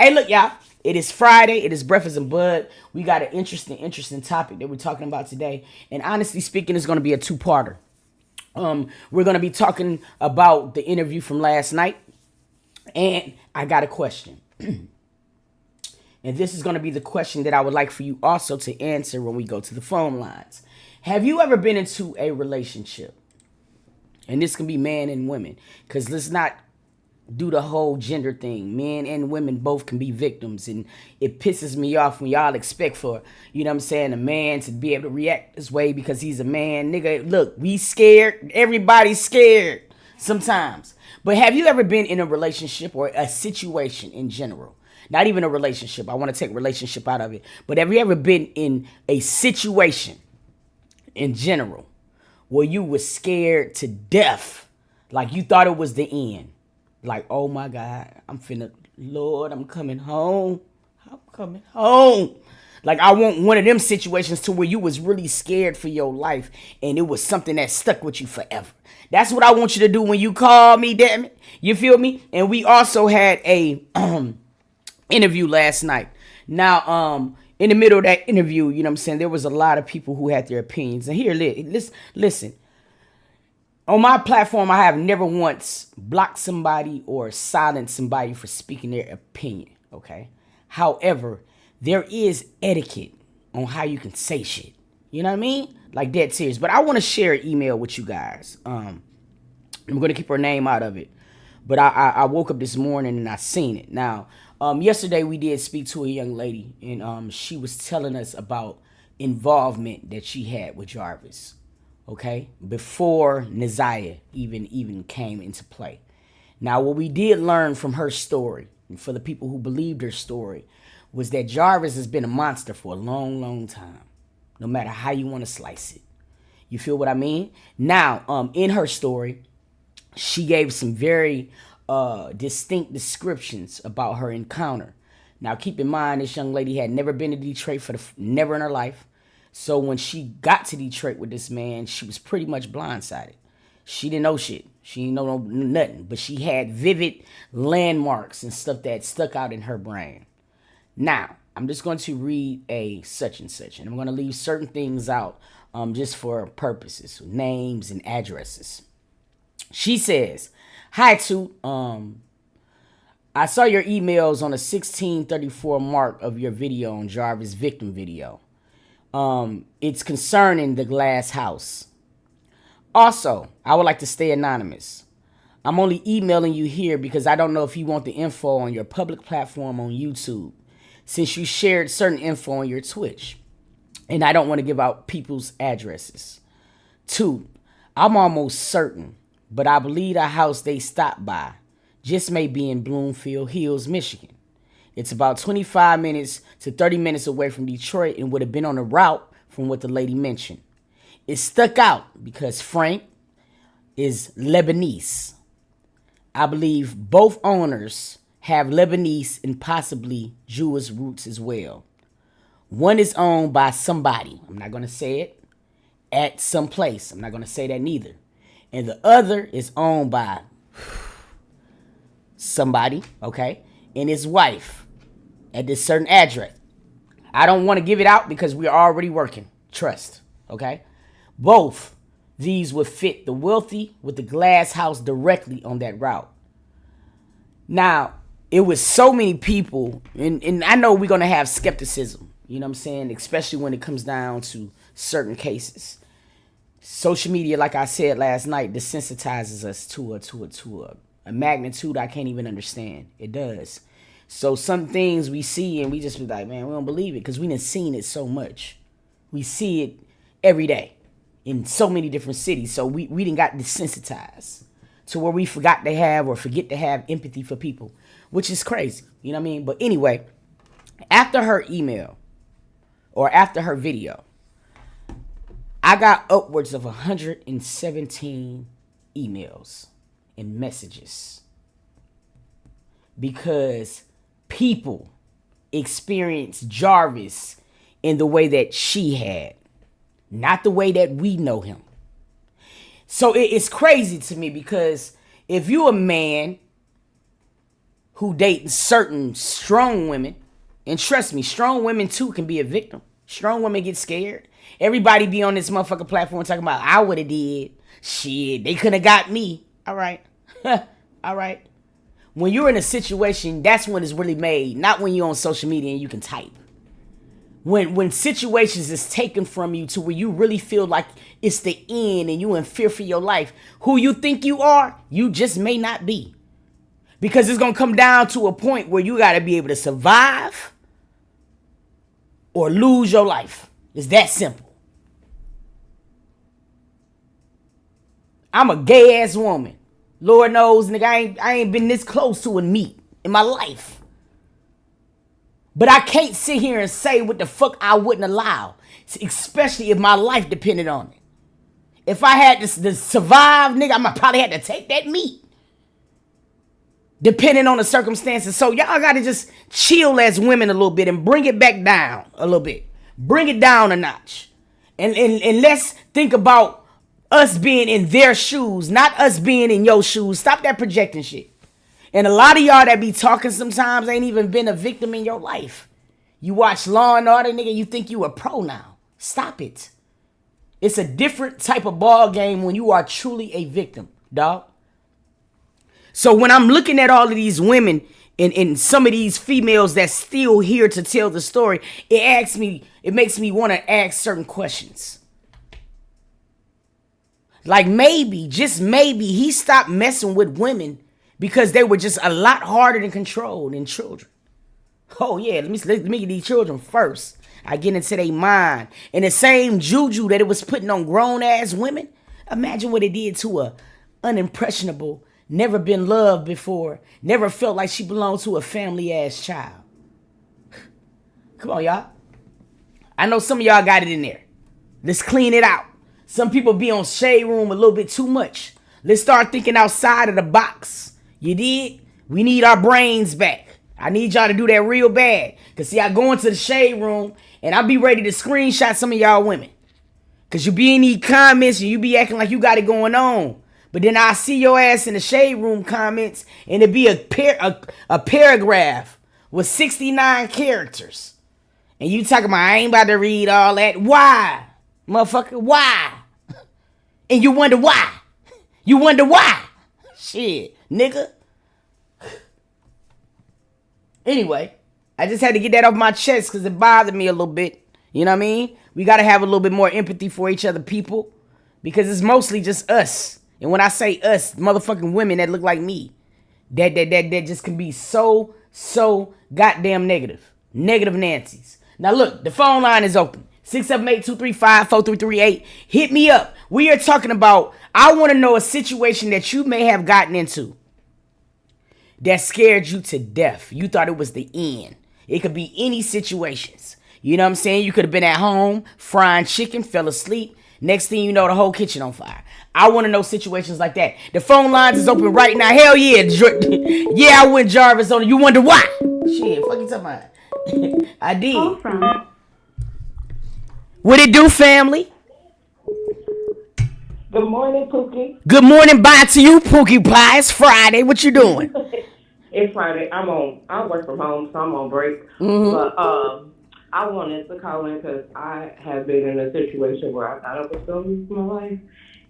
Hey, look, y'all. It is Friday. It is Breakfast and Bud. We got an interesting topic that we're talking about today. And honestly speaking, it's going to be a two-parter. We're going to be talking about the interview from last night. And I got a question. And this is going to be the question that I would like for you also to answer when we go to the phone lines. Have you ever been into a relationship? And this can be man and women. Because let's not do the whole gender thing. Men and women both can be victims, and it pisses me off when y'all expect for, you know what I'm saying, a man to be able to react this way because he's a man. Nigga, look, we scared. Everybody's scared sometimes. But have you ever been in a relationship or a situation in general? Not even a relationship. I want to take relationship out of it. But have you ever been in a situation in general where you were scared to death? Like you thought it was the end. Like, oh my God, Lord, I'm coming home. I'm coming home. Like, I want one of them situations to where you was really scared for your life and it was something that stuck with you forever. That's what I want you to do when you call me, damn it. You feel me? And we also had a interview last night. Now, in the middle of that interview, you know what I'm saying, there was a lot of people who had their opinions. And here, listen. On my platform, I have never once blocked somebody or silenced somebody for speaking their opinion, okay? However, there is etiquette on how you can say shit. You know what I mean? Like dead serious. But I want to share an email with you guys. I'm going to keep her name out of it. But I woke up this morning and I seen it. Now, yesterday we did speak to a young lady, and she was telling us about involvement that she had with Jarvis. Okay, before Neziah even came into play. Now, what we did learn from her story, and for the people who believed her story, was that Jarvis has been a monster for a long time, no matter how you want to slice it. You feel what I mean? Now, in her story, she gave some very distinct descriptions about her encounter. Now, keep in mind, this young lady had never been to Detroit never in her life. So when she got to Detroit with this man, she was pretty much blindsided. She didn't know shit. She didn't know nothing. But she had vivid landmarks and stuff that stuck out in her brain. Now, I'm just going to read a such and such. And I'm going to leave certain things out just for purposes. Names and addresses. She says, "Hi, Toot. I saw your emails on the 1634 mark of your video on Jarvis victim video. It's concerning the glass house. Also, I would like to stay anonymous. I'm only emailing you here because I don't know if you want the info on your public platform on YouTube, since you shared certain info on your Twitch, and I don't want to give out people's addresses. 2, I'm almost certain, but I believe the house they stopped by just may be in Bloomfield Hills, Michigan. It's about 25 minutes to 30 minutes away from Detroit and would have been on the route from what the lady mentioned. It stuck out because Frank is Lebanese. I believe both owners have Lebanese and possibly Jewish roots as well. One is owned by somebody. I'm not going to say it. At some place. I'm not going to say that neither. And the other is owned by somebody, okay? And his wife. At this certain address. I don't want to give it out because we're already working. Trust. Okay? Both these would fit the wealthy with the glass house directly on that route. Now, it was so many people, and I know we're going to have skepticism. You know what I'm saying? Especially when it comes down to certain cases. Social media, like I said last night, desensitizes us to a magnitude I can't even understand. It does. So some things we see and we just be like, man, we don't believe it because we done seen it so much. We see it every day in so many different cities. So we done got desensitized to where we forget to have empathy for people, which is crazy. You know what I mean? But anyway, after her email or after her video, I got upwards of 117 emails and messages because people experience Jarvis in the way that she had, not the way that we know him. So it's crazy to me because if you a man who date certain strong women. And trust me, strong women too can be a victim. Strong women get scared. Everybody be on this motherfucking platform talking about I would have did. Shit, they couldn't have got me. All right. All right. When you're in a situation, that's when it's really made. Not when you're on social media and you can type. When situations is taken from you to where you really feel like it's the end and you in fear for your life, who you think you are, you just may not be. Because it's going to come down to a point where you got to be able to survive or lose your life. It's that simple. I'm a gay ass woman. Lord knows, nigga, I ain't been this close to a meat in my life. But I can't sit here and say what the fuck I wouldn't allow, especially if my life depended on it. If I had to survive, nigga, I might probably had to take that meat. Depending on the circumstances. So y'all got to just chill as women a little bit and bring it back down a little bit. Bring it down a notch. And let's think about us being in their shoes, not us being in your shoes. Stop that projecting shit. And a lot of y'all that be talking sometimes ain't even been a victim in your life. You watch Law and Order, nigga, you think you a pro now. Stop it. It's a different type of ball game when you are truly a victim, dog. So when I'm looking at all of these women and some of these females that's still here to tell the story, it makes me want to ask certain questions. Like maybe, just maybe, he stopped messing with women because they were just a lot harder to control than children. Oh yeah, let me get these children first. I get into their mind. And the same juju that it was putting on grown ass women, imagine what it did to a unimpressionable, never been loved before, never felt like she belonged to a family ass child. Come on, y'all. I know some of y'all got it in there. Let's clean it out. Some people be on shade room a little bit too much. Let's start thinking outside of the box. You did? We need our brains back. I need y'all to do that real bad. Because see, I go into the shade room and I be ready to screenshot some of y'all women. Because you be in these comments and you be acting like you got it going on. But then I see your ass in the shade room comments and it be a paragraph with 69 characters. And you talking about, I ain't about to read all that. Why? Motherfucker, why? And you wonder why. You wonder why. Shit, nigga. Anyway, I just had to get that off my chest because it bothered me a little bit. You know what I mean? We got to have a little bit more empathy for each other people because it's mostly just us. And when I say us, motherfucking women that look like me, that just can be so goddamn negative. Negative Nancy's. Now look, the phone line is open. 678-235-4338. Hit me up. We are talking about, I want to know a situation that you may have gotten into that scared you to death. You thought it was the end. It could be any situations. You know what I'm saying? You could have been at home, frying chicken, fell asleep. Next thing you know, the whole kitchen on fire. I want to know situations like that. The phone lines is open right now. Hell yeah. Yeah, I went Jarvis on it. You wonder why? Shit, fuck you talking about? I did. What it do, family? Good morning, Pookie. Good morning, bye to you, Pookie Pie. It's Friday. What you doing? It's Friday. I work from home, so I'm on break. Mm-hmm. But I wanted to call in because I have been in a situation where I thought I was going to lose my life.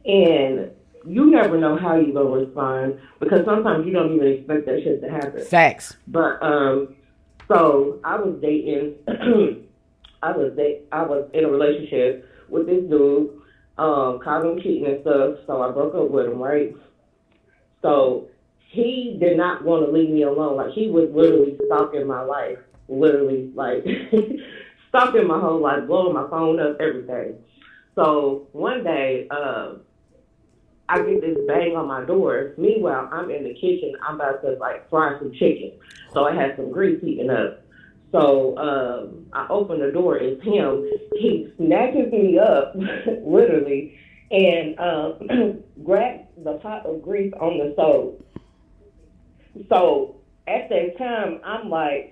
And you never know how you're going to respond because sometimes you don't even expect that shit to happen. Facts. But, so I was dating, I was in a relationship with this dude, caught him cheating and stuff, so I broke up with him, right? So he did not want to leave me alone. Like, he was literally stalking my life. Literally, like, stalking my whole life, blowing my phone up, everything. So one day, I get this bang on my door. Meanwhile, I'm in the kitchen. I'm about to, like, fry some chicken. So I had some grease heating up. So I open the door. It's him. He snatches me up, literally, and grabs the pot of grease on the stove. So at that time, I'm like,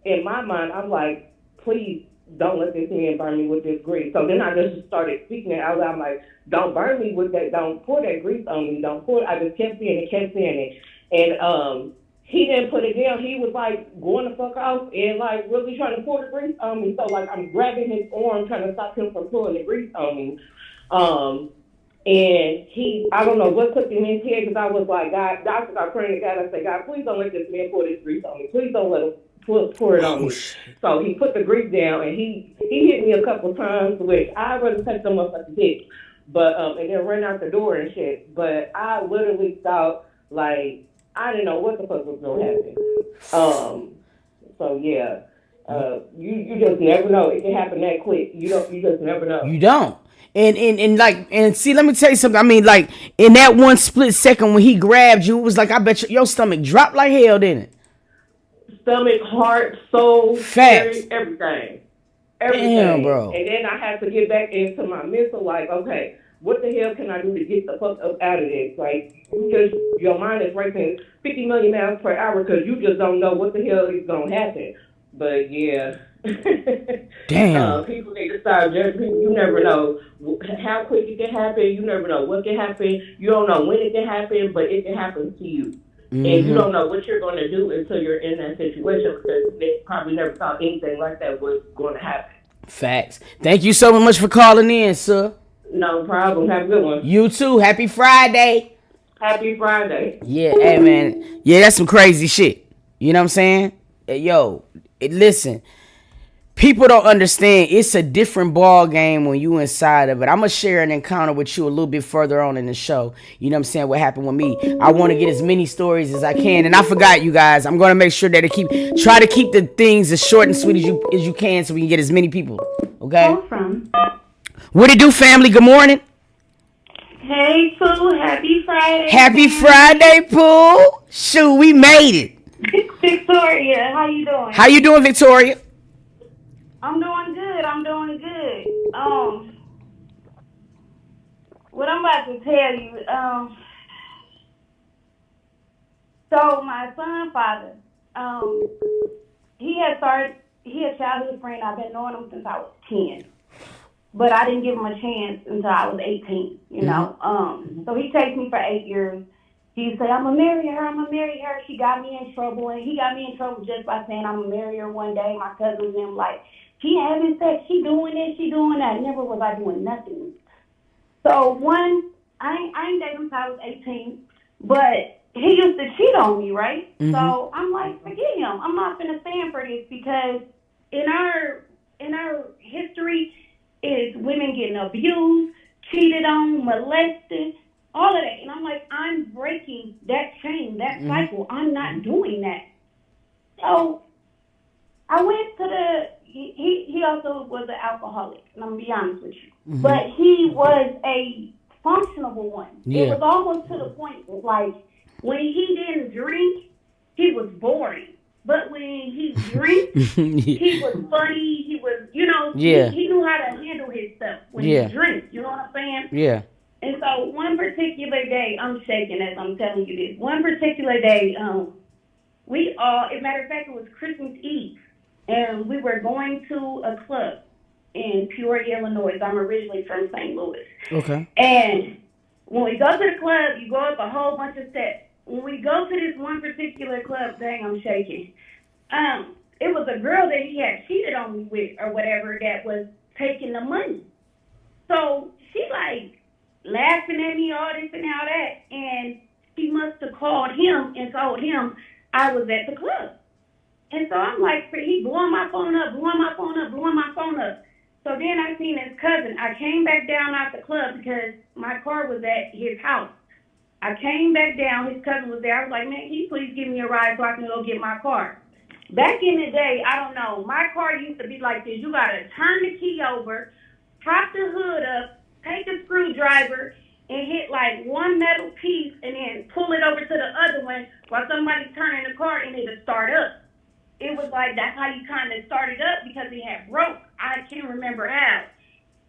in my mind, I'm like, please don't let this man burn me with this grease. So then I just started speaking it out loud. I'm like, don't burn me with that. Don't pour that grease on me. Don't pour it. I just kept saying it. And he didn't put it down. He was like going the fuck off and like really trying to pour the grease on me. So like I'm grabbing his arm trying to stop him from pouring the grease on me. And I don't know what took him in his head because I was like, God, I started praying to God. I said, God, please don't let this man pour this grease on me. Please don't let him pour it on me. So he put the grease down and he hit me a couple times, which I really touched him up like a dick. But and then ran out the door and shit. But I literally thought like I didn't know what the fuck was gonna happen. So yeah. You just never know. It can happen that quick. You just never know. You don't. And see, let me tell you something. I mean, like in that one split second when he grabbed you, it was like I bet your stomach dropped like hell, didn't it? Stomach, heart, soul, spirit, everything. Damn, bro. And then I had to get back into my mental, like, okay, what the hell can I do to get the fuck up out of this? Like, because your mind is racing 50 million miles per hour because you just don't know what the hell is gonna happen. But yeah. Damn. People need to start judging people. You never know how quick it can happen. You never know what can happen. You don't know when it can happen, but it can happen to you. Mm-hmm. And you don't know what you're going to do until you're in that situation because they probably never thought anything like that was going to happen. Facts. Thank you so much for calling in, sir. No problem. Have a good one. You too. Happy Friday. Happy Friday. Yeah, hey, man. Yeah, that's some crazy shit. You know what I'm saying? Yo, listen. People don't understand. It's a different ball game when you inside of it. I'm going to share an encounter with you a little bit further on in the show. You know what I'm saying? What happened with me. I want to get as many stories as I can. And I forgot, you guys. I'm going to make sure that try to keep the things as short and sweet as you can so we can get as many people. Okay? What it do, family? Good morning. Hey, Pooh. Happy Friday. Happy Friday, Pooh. Shoot, we made it. Victoria, how you doing? How you doing, Victoria? I'm doing good. What I'm about to tell you, so my son's father, he had childhood friend. I've been knowing him since I was 10. But I didn't give him a chance until I was 18, you know. So he takes me for 8 years. He said, I'm going to marry her. She got me in trouble. And he got me in trouble just by saying I'm going to marry her one day. My cousins and them like, she having sex, she doing this, she doing that. Never was I doing nothing. So I ain't dated him until I was 18, but he used to cheat on me, right? Mm-hmm. So I'm like, forget him. I'm not gonna stand for this because in our history is women getting abused, cheated on, molested, all of that. And I'm like, I'm breaking that chain, that cycle. I'm not doing that. So I went to he also was an alcoholic, and I'm going to be honest with you. Mm-hmm. But he was a functional one. Yeah. It was almost to the point, like, when he didn't drink, he was boring. But when he drank, he was funny. He was, he knew how to handle his stuff when he drank. You know what I'm saying? Yeah. And so one particular day, I'm shaking as I'm telling you this. One particular day, we all, as a matter of fact, it was Christmas Eve. And we were going to a club in Peoria, Illinois. I'm originally from St. Louis. Okay. And when we go to the club, you go up a whole bunch of steps. When we go to this one particular club, dang, I'm shaking. It was a girl that he had cheated on me with or whatever that was taking the money. So she like laughing at me, all this and all that. And she must have called him and told him I was at the club. And so I'm like, he blowing my phone up. So then I seen his cousin. I came back down out the club because my car was at his house. I came back down. His cousin was there. I was like, man, can you please give me a ride so I can go get my car? Back in the day, I don't know, my car used to be like this. You got to turn the key over, prop the hood up, take a screwdriver, and hit like one metal piece and then pull it over to the other one while somebody's turning the car and it'll start up. It was like, that's how you kind of started up because it had broke. I can't remember how.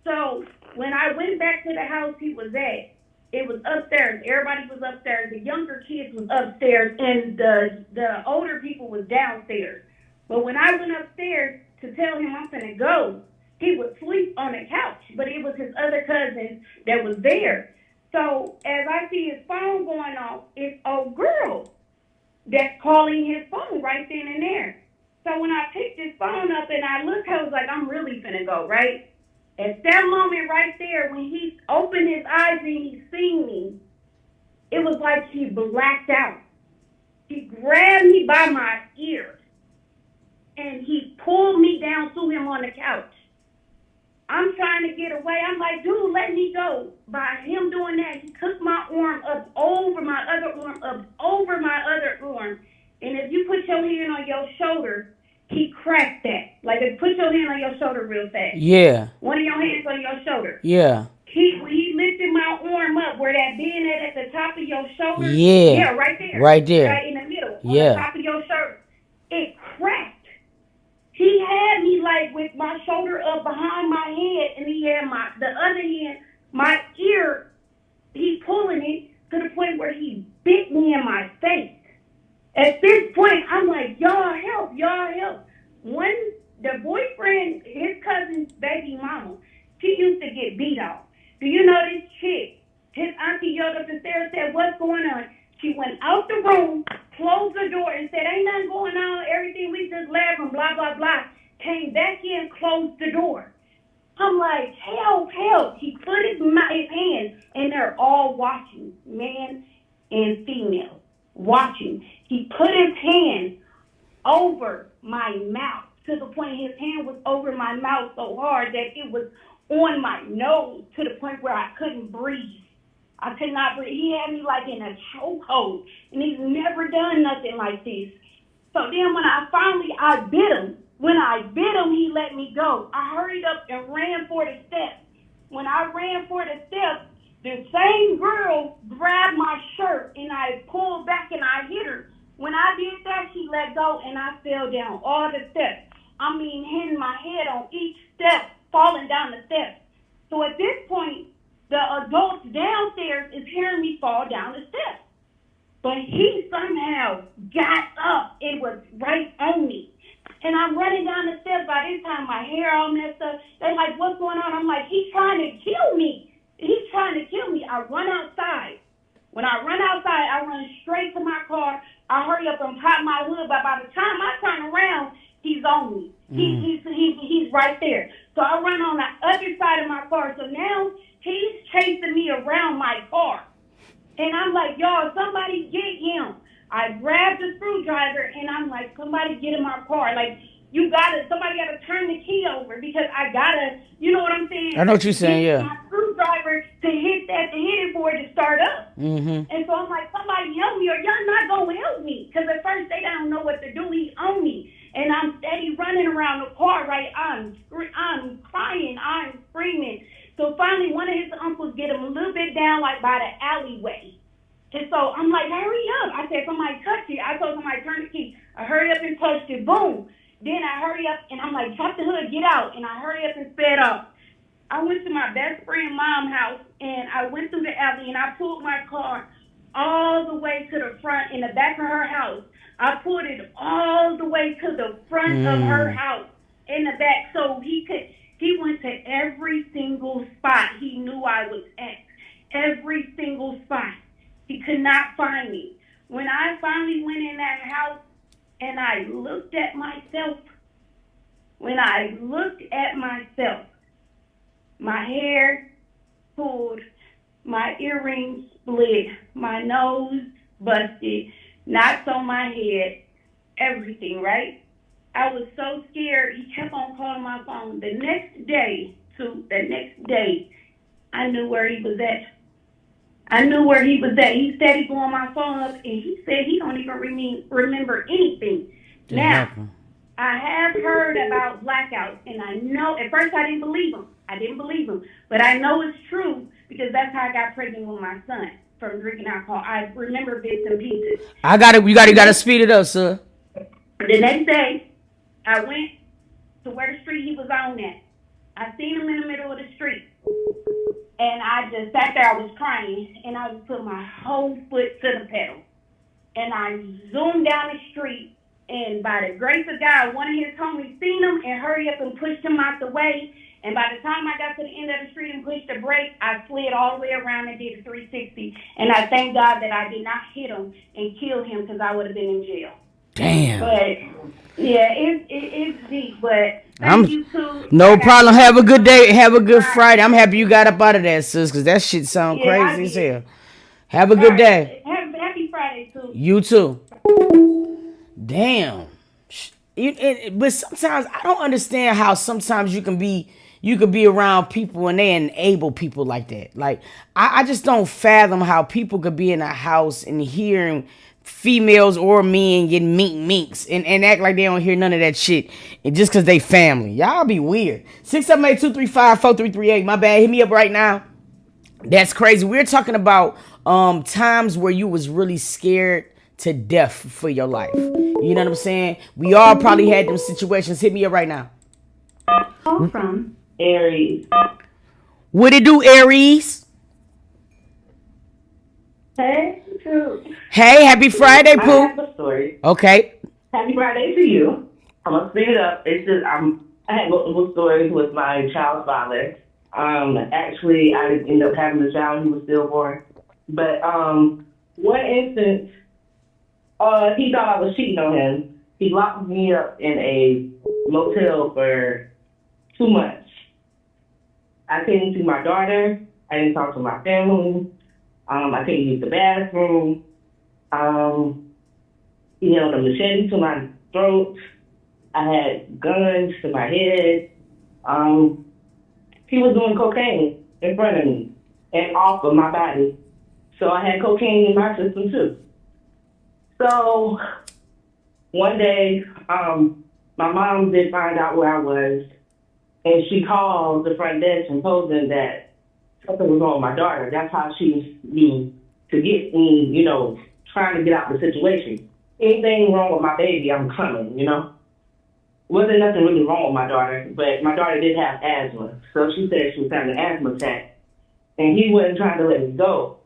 So when I went back to the house he was at, it was upstairs. Everybody was upstairs. The younger kids was upstairs, and the older people was downstairs. But when I went upstairs to tell him I'm finna go, he would sleep on the couch. But it was his other cousin that was there. So as I see his phone going off, it's old girl. that's calling his phone right then and there. So when I picked his phone up and I looked, I was like, I'm really finna go, right? At that moment right there, when he opened his eyes and he seen me, it was like he blacked out. He grabbed me by my ear and he pulled me down to him on the couch. I'm trying to get away. I'm like, dude, let me go. By him doing that, he took my arm up over my other arm, up over my other arm. And if you put your hand on your shoulder, he cracked that. Like, if you put your hand on your shoulder real fast. Yeah. One of your hands on your shoulder. Yeah. He lifted my arm up where that being at the top of your shoulder. Yeah. Yeah, right there. Right there. Right in the middle. Yeah. On the top of your shoulder. It cracked. He had me like with my shoulder up behind my head, and he had the other hand, my ear, he pulling it to the point where he bit me in my face. At this point, I'm like, y'all help, y'all help. The boyfriend, his cousin's baby mama, she used to get beat up. Do you know this chick? His auntie yelled up the stairs, said, what's going on? She went out the room, closed the door, and said, ain't nothing going on, everything, we just laughing, blah, blah, blah. Came back in, closed the door. I'm like, help, help. He put his hand, and they're all watching, man and female, watching. He put his hand over my mouth to the point his hand was over my mouth so hard that it was on my nose to the point where I couldn't breathe. I could not breathe. He had me like in a chokehold, and he's never done nothing like this. So then when I bit him. When I bit him, he let me go. I hurried up and ran for the steps. When I ran for the steps, the same girl grabbed my shirt, and I pulled back and I hit her. When I did that, she let go, and I fell down all the steps. I mean, hitting my head on each step, falling down the steps. So at this point, the adults downstairs is hearing me fall down the steps. But he somehow got up and was right on me. And I'm running down the steps. By this time, my hair all messed up. They're like, what's going on? I'm like, he's trying to kill me. He's trying to kill me. I run outside. When I run outside, I run straight to my car. I hurry up and pop my hood. But by the time I turn around, he's on me. He's right there. So I run on the other side of my car. So now he's chasing me around my car. And I'm like, y'all, somebody get him. I grabbed the screwdriver, and I'm like, somebody get in my car. Like, somebody got to turn the key over because I got to, you know what I'm saying? I know what you're saying, yeah. My screwdriver to hit it for it to start up. Mm-hmm. And so I'm like, somebody help me or y'all not going to help me. Because at first they don't know what to do. He on me. And I'm steady running around the car, right? I'm crying. I'm screaming. So finally, one of his uncles get him a little bit down, like by the alleyway. And so I'm like, hurry up. I said, somebody touch it. I told somebody, turn the key. I hurry up and touched it. Boom. Then I hurry up, and I'm like, drop the hood, get out. And I hurry up and sped up. I went to my best friend's mom's house, and I went through the alley, and I pulled my car all the way to the front in the back of her house. I pulled it all the way to the front of her house in the back. So he went to every single spot he knew I was at. Every single spot. He could not find me. When I finally went in that house and I looked at myself, my hair pulled, my earrings split, my nose busted, knots on my head, everything, right? I was so scared. He kept on calling my phone. The next day, I knew where he was at. He said he blew my phone up, and he said he don't even remember anything. Now, I have heard about blackouts, and I know, at first I didn't believe him. But I know it's true because that's how I got pregnant with my son, from drinking alcohol. I remember bits and pieces. You gotta speed it up, sir. The next day, I went to where the street he was on at. I seen him in the middle of the street. And I just sat there, I was crying, and I just put my whole foot to the pedal. And I zoomed down the street, and by the grace of God, one of his homies seen him and hurried up and pushed him out the way. And by the time I got to the end of the street and pushed the brake, I slid all the way around and did a 360. And I thank God that I did not hit him and kill him because I would have been in jail. Damn. But yeah, it's deep. But thank you too. No problem. Have a good day. Have a good Friday. I'm happy you got up out of that, sis, because that shit sound crazy as hell. Have a good day. Happy Friday too. You too. Damn. But sometimes I don't understand how sometimes you can be around people and they enable people like that. Like I just don't fathom how people could be in a house and hearing females or men get minks and act like they don't hear none of that shit. And just because they family. Y'all be weird. 678-235-4338. My bad. Hit me up right now. That's crazy. We're talking about times where you was really scared to death for your life. You know what I'm saying? We all probably had them situations. Hit me up right now. Call from Aries. What it do, Aries? Hey, Pooh. Hey, happy Friday, Pooh. I have a story. Okay. Happy Friday to you. I'm gonna speed it up. It's just I had multiple stories with my child's father. Actually, I didn't end up having a child. He was stillborn. But one instance, he thought I was cheating on him. He locked me up in a motel for 2 months. I couldn't see my daughter. I didn't talk to my family. I couldn't use the bathroom. He held a machete to my throat. I had guns to my head. He was doing cocaine in front of me and off of my body. So I had cocaine in my system too. So one day, my mom did find out where I was, and she called the front desk and told them that something was wrong with my daughter. That's how she knew to get me, trying to get out of the situation. Anything wrong with my baby, I'm coming, Wasn't nothing really wrong with my daughter, but my daughter did have asthma. So she said she was having an asthma attack, and he wasn't trying to let me go.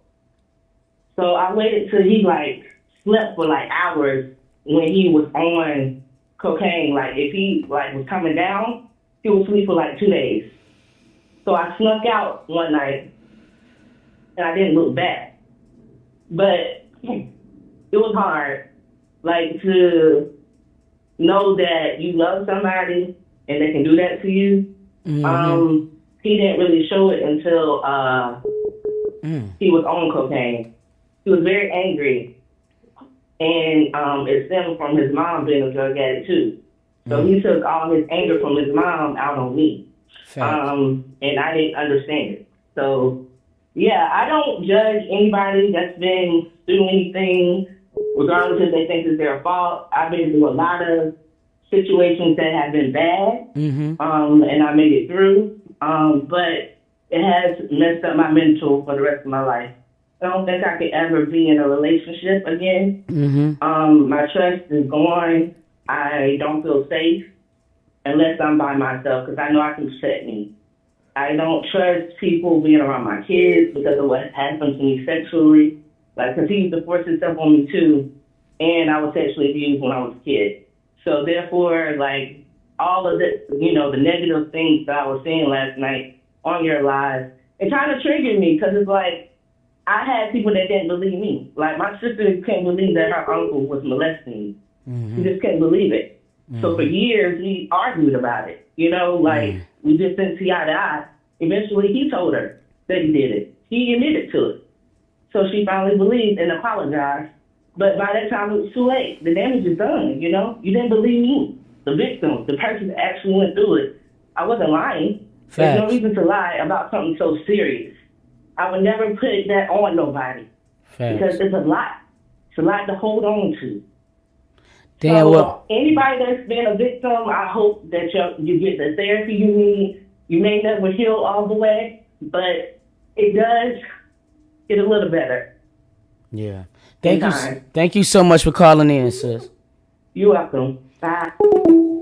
So I waited till he, slept for, hours when he was on cocaine. If he, was coming down, he would sleep for, 2 days. So I snuck out one night, and I didn't look back. But it was hard, to know that you love somebody and they can do that to you. Mm-hmm. He didn't really show it until he was on cocaine. He was very angry, and it stemmed from his mom being a drug addict too. So he took all his anger from his mom out on me. And I didn't understand it. So, yeah, I don't judge anybody that's been through anything, regardless if they think it's their fault. I've been through a lot of situations that have been bad, and I made it through. But it has messed up my mental for the rest of my life. I don't think I could ever be in a relationship again. My trust is gone. I don't feel safe unless I'm by myself, because I know I can protect me. I don't trust people being around my kids because of what happened to me sexually. Because he used to force himself on me too, and I was sexually abused when I was a kid. So therefore, all of the, the negative things that I was seeing last night on your live, it kind of triggered me, because it's I had people that didn't believe me. My sister couldn't believe that her uncle was molesting me. She just couldn't believe it. So for years, we argued about it. We just didn't see eye to eye. Eventually, he told her that he did it. He admitted to it. So she finally believed and apologized. But by that time, it was too late. The damage is done, You didn't believe me. The victim, the person that actually went through it. I wasn't lying. Facts. There's no reason to lie about something so serious. I would never put that on nobody. Facts. Because it's a lot. It's a lot to hold on to. Anybody that's been a victim, I hope that you get the therapy you need. You may never heal all the way, but it does get a little better. Yeah. Thank you so much for calling in, sis. You're welcome. Bye.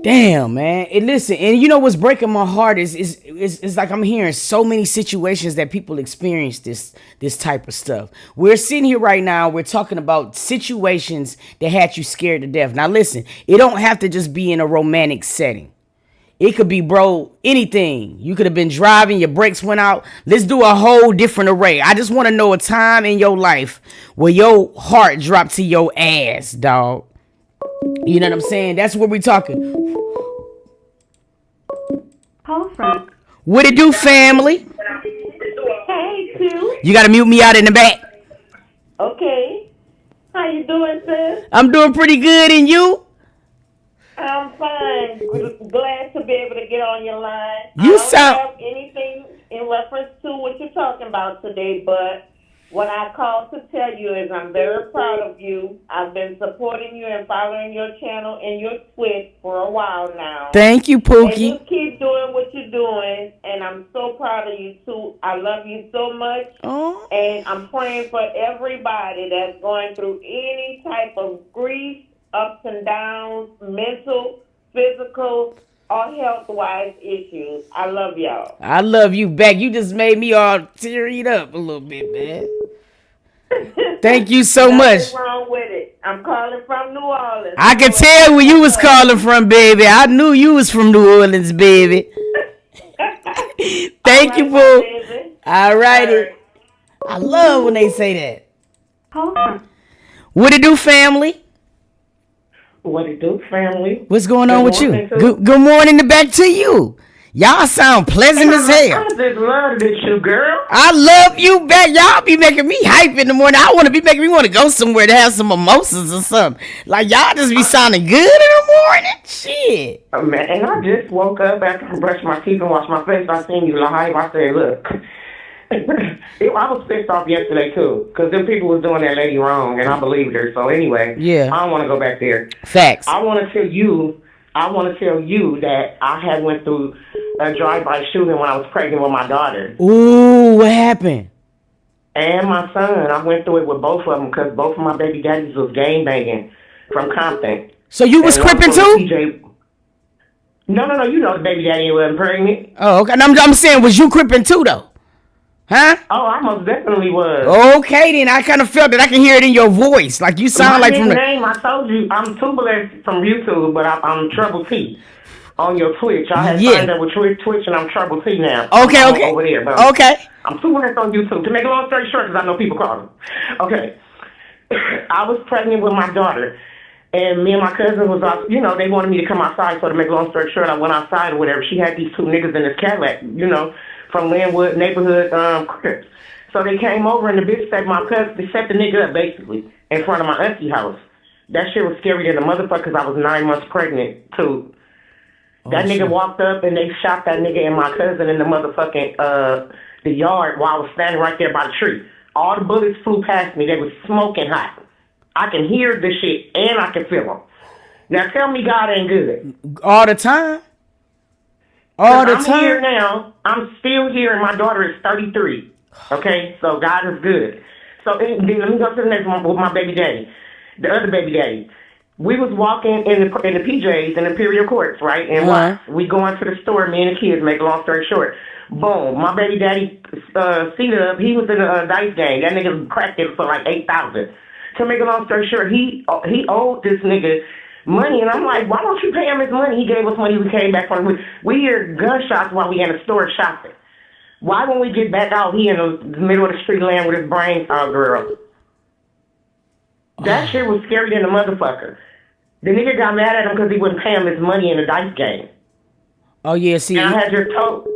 Damn, man. And listen, and what's breaking my heart is I'm hearing so many situations that people experience this type of stuff. We're sitting here right now, we're talking about situations that had you scared to death. Now listen, it don't have to just be in a romantic setting. It could be, bro, anything. You could have been driving, your brakes went out. Let's do a whole different array. I just want to know a time in your life where your heart dropped to your ass, dog. You know what I'm saying? That's what we talking. Call from. What it do, family? Hey, Q. You gotta mute me out in the back. Okay. How you doing, sis? I'm doing pretty good, and you? I'm fine. Glad to be able to get on your line. You I don't sound- have anything in reference to what you're talking about today, but what I called to tell you is I'm very proud of you. I've been supporting you and following your channel and your Twitch for a while now. Thank you, And Pookie. just keep doing what you're doing, and I'm so proud of you, too. I love you so much, Oh. and I'm praying for everybody that's going through any type of grief, ups and downs, mental, physical, or health-wise issues. I love y'all. I love you back. You just made me all teared up a little bit, man. Thank you so much. Nothing wrong with it. I'm calling from New Orleans. I could tell where you was calling from, baby. I knew you was from New Orleans, baby. Thank you, boo. All righty. I love when they say that. What it do, family? What it do, family? What's going on Good with you? morning, too. Good morning to back to you. Y'all sound pleasant as hell. I just love this, you girl. I love you back. Y'all be making me hype in the morning. I want to be making me want to go somewhere to have some mimosas or something. Like, y'all just be sounding good in the morning. Shit. Man, and I just woke up after I brushed my teeth and washed my face. I seen you live. I said, look. I was pissed off yesterday, too, because them people was doing that lady wrong, and I believed her. So, anyway, Yeah. I don't want to go back there. Facts. I want to tell you that I had went through a drive-by shooting when I was pregnant with my daughter. Ooh, what happened? And my son. I went through it with both of them because both of my baby daddies was gang banging from Compton. So you was And one crippin' was too? TJ. No. You know the baby daddy wasn't pregnant. Oh, okay. And I'm saying, was you crippin' too, though? Huh? Oh, I most definitely was. Okay, then. I kind of felt that I can hear it in your voice. Like, you sound My like from the... name, I told you, I'm Tubular from YouTube, but I'm Trouble T on your Twitch. I had signed up with Twitch, and I'm Trouble T now. Okay. I'm over there, but Okay. I'm Tubular on YouTube. To make a long story short, because I know people call them. Okay. I was pregnant with my daughter, and me and my cousin was out, they wanted me to come outside, so to make a long story short, I went outside or whatever. She had these two niggas in this Cadillac, from Linwood neighborhood Crips. So they came over and the bitch set my cousin, they set the nigga up basically in front of my auntie house. That shit was scary than the motherfucker because I was 9 months pregnant too. That nigga walked up and they shot that nigga and my cousin in the motherfucking the yard while I was standing right there by the tree. All the bullets flew past me. They was smoking hot. I can hear the shit and I can feel them. Now tell me God ain't good. All the time? I'm here now. I'm still here, and my daughter is 33. Okay, so God is good. So then let me go to the next one with my baby daddy, the other baby daddy. We was walking in the PJs in Imperial Courts, right? And we go into the store. Me and the kids. Make a long story short, boom. My baby daddy seated up. He was in a dice game. That nigga cracked it for like $8,000. To make a long story short, he owed this nigga money, and I'm like, why don't you pay him his money? He gave us money. We came back from. We hear gunshots while we in the store shopping. Why when we get back out, he in the middle of the street laying with his brains out, girl? That shit was scary than a motherfucker. The nigga got mad at him because he wouldn't pay him his money in the dice game. Oh, yeah, see. And I had just told.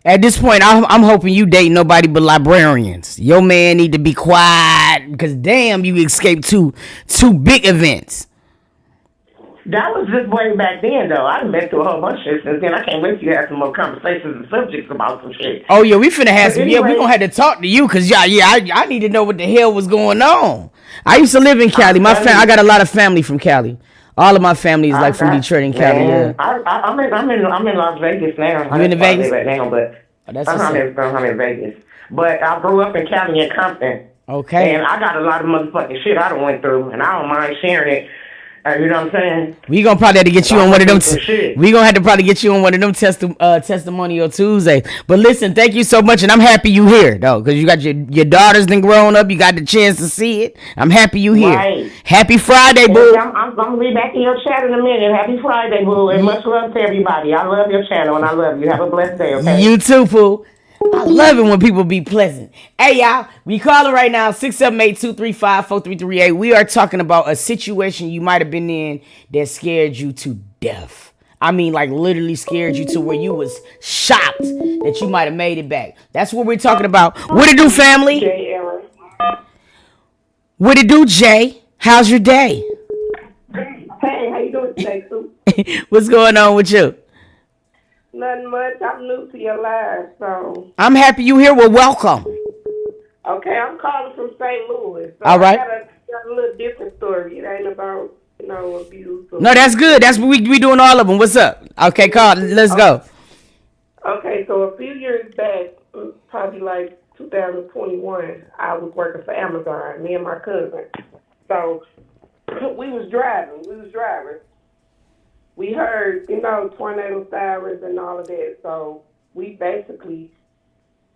At this point, I'm hoping you date nobody but librarians. Your man need to be quiet because damn, you escaped two big events. That was just way back then, though. I done been through a whole bunch of shit since then. I can't wait till you have some more conversations and subjects about some shit. Oh, yeah, we finna have some. Anyway, we gonna have to talk to you because, I need to know what the hell was going on. I used to live in Cali. I got a lot of family from Cali. All of my family is from Detroit and Cali. Man, yeah. I'm in Las Vegas now. You in Vegas? Right now, but I'm in Vegas. But I grew up in Cali and Compton. Okay. And I got a lot of motherfucking shit I done went through, and I don't mind sharing it. You know what I'm saying? We gonna probably have to get you on one of them. Shit. We gonna have to probably get you on one of them testimonial Tuesdays. But listen, thank you so much, and I'm happy you here though, because you got your daughters then grown up. You got the chance to see it. I'm happy you here. Right. Happy Friday, boo. I'm gonna be back in your chat in a minute. Happy Friday, boo, and much love to everybody. I love your channel and I love you. Have a blessed day. Okay. You too, fool. I love it when people be pleasant. Hey, y'all, we calling right now, 678-235-4338. We are talking about a situation you might have been in that scared you to death. I mean, like literally scared you to where you was shocked that you might have made it back. That's what we're talking about. What it do, family? What it do, Jay? How's your day? Hey, how you doing today, Sue? What's going on with you? Nothing much. I'm new to your live, so. I'm happy you here. Well, welcome. Okay, I'm calling from St. Louis. So All right. I got a little different story. It ain't about, abuse. No, that's good. That's what we doing all of them. What's up? Okay, Carl, let's go. Okay, so a few years back, probably like 2021, I was working for Amazon, me and my cousin. So we was driving. We heard, tornado sirens and all of that. So we basically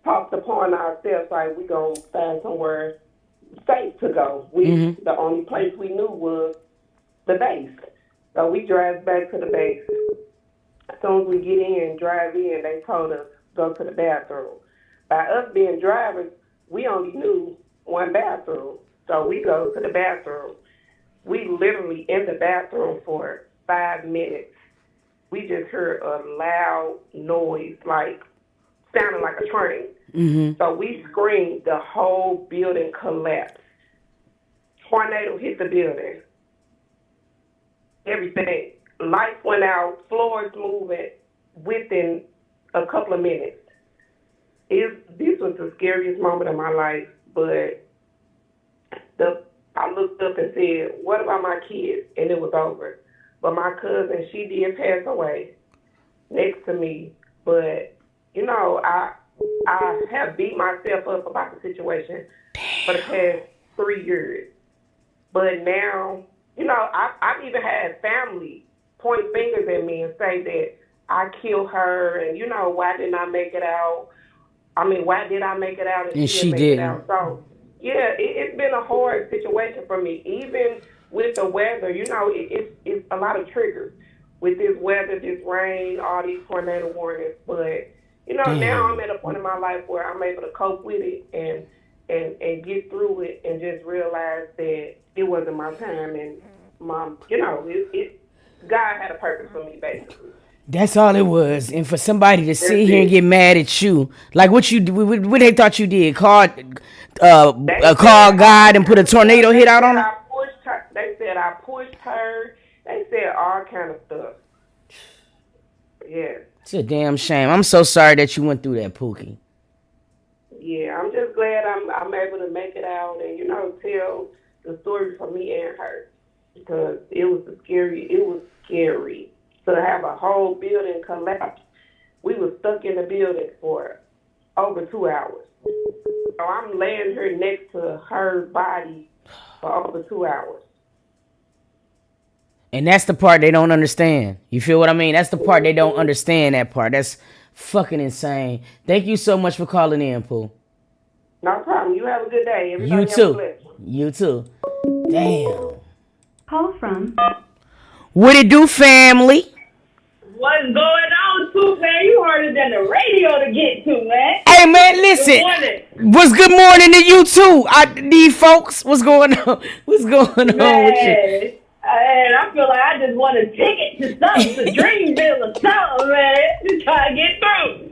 talked upon ourselves like we gonna find somewhere safe to go. The only place we knew was the base. So we drive back to the base. As soon as we get in, drive in, they told us go to the bathroom. By us being drivers, we only knew one bathroom. So we go to the bathroom. We literally in the bathroom for 5 minutes. We just heard a loud noise, like sounding like a train. So we screamed, the whole building collapsed. Tornado hit the building. Everything. Lights went out, floors moving within a couple of minutes. This was the scariest moment of my life, but I looked up and said, what about my kids? And it was over. But my cousin, she did pass away next to me. But, I have beat myself up about the situation for the past 3 years. But now, I've even had family point fingers at me and say that I killed her and, why didn't I make it out? Why did I make it out and she didn't make it out? So, yeah, it's been a hard situation for me. Even with the weather, it's a lot of triggers with this weather, this rain, all these tornado warnings. But, now I'm at a point in my life where I'm able to cope with it and get through it and just realize that it wasn't my time. And, God had a purpose for me, basically. That's all it was. And for somebody to sit here and get mad at you, like what they thought you did, call God and put a tornado hit out on her? They said I pushed her. They said all kind of stuff. Yeah. It's a damn shame. I'm so sorry that you went through that, Pookie. Yeah, I'm just glad I'm able to make it out and, tell the story for me and her. Because it was scary to have a whole building collapse. We were stuck in the building for over 2 hours. So I'm laying here next to her body for over 2 hours. And that's the part they don't understand. You feel what I mean? That's the part they don't understand, that part. That's fucking insane. Thank you so much for calling in, Pooh. No problem. You have a good day. Everybody You too. Have a You too. Damn. Call from. What it do, family? What's going on, too, man? You harder than the radio to get to, man. Hey, man, listen. What's good morning to you, too? These folks, what's going on? What's going on with you? And I feel like I just want a ticket to something, to Dreamville or something, man. Just try to get through.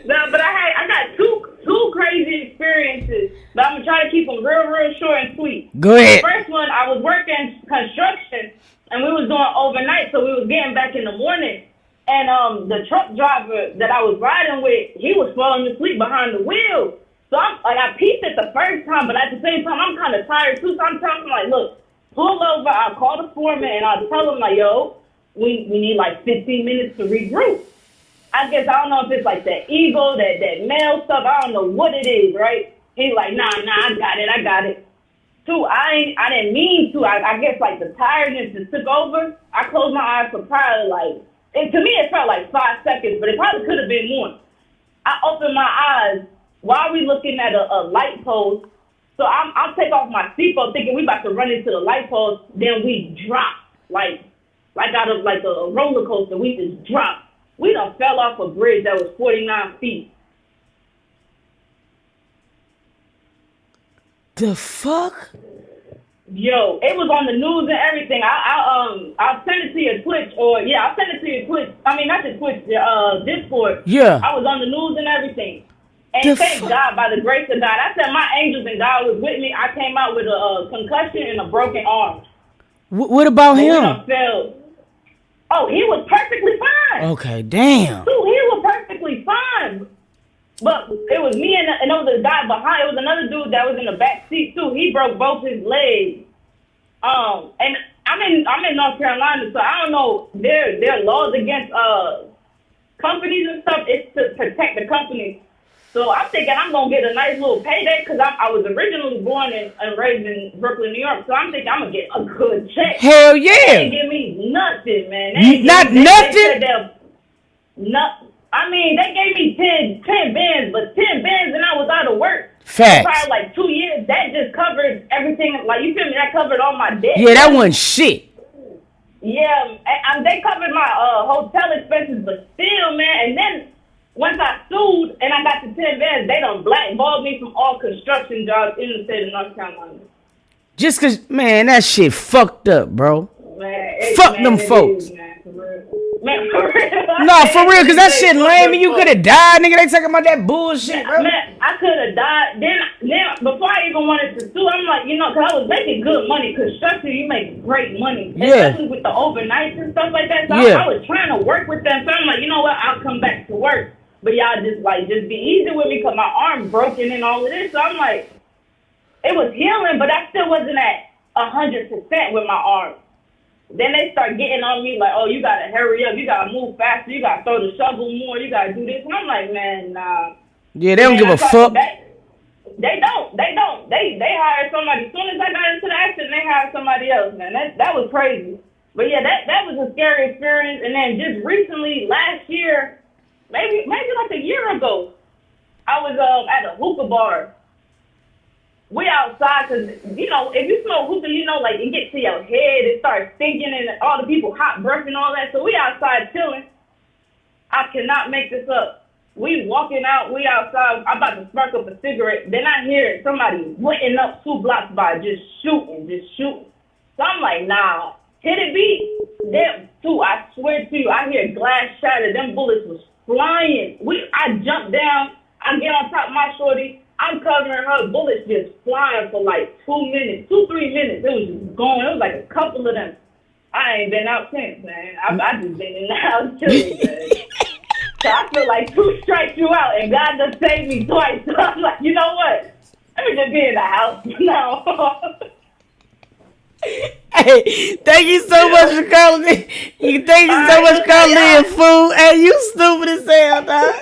No, but I got two crazy experiences, but I'm going to try to keep them real short and sweet. Go ahead. The first one, I was working construction, and we was doing overnight, so we was getting back in the morning. And the truck driver that I was riding with, he was falling asleep behind the wheel. So I peeped it the first time, but at the same time, I'm kind of tired too. So I'm telling him, like, look, pull over. I'll call the foreman, and I'll tell him, like, yo, we need like 15 minutes to regroup. I guess I don't know if it's like that ego, that male stuff. I don't know what it is, right? He's like, nah, I got it. Too, I didn't mean to. I guess like the tiredness just took over. I closed my eyes for probably like, and to me it felt like 5 seconds, but it probably could have been more. I opened my eyes while we looking at a light post. So I'll take off my seatbelt thinking we about to run into the light post. Then we drop like out of like a roller coaster. We just dropped. We done fell off a bridge that was 49 feet. The fuck? Yo, it was on the news and everything. I'll send it to your Twitch, I'll send it to your Twitch. I mean, not your Twitch, Discord. Yeah. I was on the news and everything. And thank God, by the grace of God, I said my angels and God was with me. I came out with a concussion and a broken arm. What about him? Oh, he was perfectly fine. Okay, damn. Dude, he was perfectly fine. But it was me and there was a guy behind. It was another dude that was in the back seat too. He broke both his legs. And I'm in North Carolina, so I don't know. There are laws against companies and stuff. It's to protect the companies. So I'm thinking I'm gonna get a nice little payday because I was originally born and raised in Brooklyn, New York. So I'm thinking I'm gonna get a good check. Hell yeah! They ain't give me nothing, man. Nothing. I mean, they gave me 10 bands, but 10 bands and I was out of work. Facts. Probably like 2 years. That just covered everything. Like, you feel me? That covered all my debt. Yeah, that wasn't shit. Yeah, they covered my hotel expenses, but still, man. And then once I sued and I got the 10 bands, they done blackballed me from all construction jobs in the state of North Carolina. Just cause, man, that shit fucked up, bro. Man, fuck them folks. Man, for real. No, for real, cause that shit lame and you could have died, nigga. They talking about that bullshit, bro. Man, I could have died. Then before I even wanted to sue, I'm like, cause I was making good money. Construction, you make great money, especially with the overnights and stuff like that. So I was trying to work with them. So I'm like, you know what? I'll come back to work. But y'all just be easy with me because my arm's broken and all of this. So I'm like, it was healing, but I still wasn't at 100% with my arm. Then they start getting on me like, oh, you got to hurry up. You got to move faster. You got to throw the shovel more. You got to do this. And I'm like, man, nah. Yeah, they don't give a fuck. They don't. They hired somebody. As soon as I got into the accident, they hired somebody else, man. That was crazy. But yeah, that was a scary experience. And then just recently, last year, maybe like a year ago, I was at a hookah bar. We outside because, if you smoke hookah, like it gets to your head, it starts stinking and all the people hot breath and all that. So we outside chilling. I cannot make this up. We walking out, we outside, I'm about to spark up a cigarette. Then I hear somebody wetting up 2 blocks by just shooting. So I'm like, nah, hit it be. Them two, I swear to you, I hear glass shatter. Them bullets was flying. I jumped down. I get on top of my shorty. I'm covering her. Bullets just flying for like 3 minutes. It was just going. It was like a couple of them. I ain't been out since, man. I just been in the house chilling, man. So I feel like 2 strikes you out, and God just saved me twice. So I'm like, you know what? Let me just be in the house now. Hey, thank you so much for calling in. Thank you so much for calling in, fool. Hey, you stupid as hell, dog.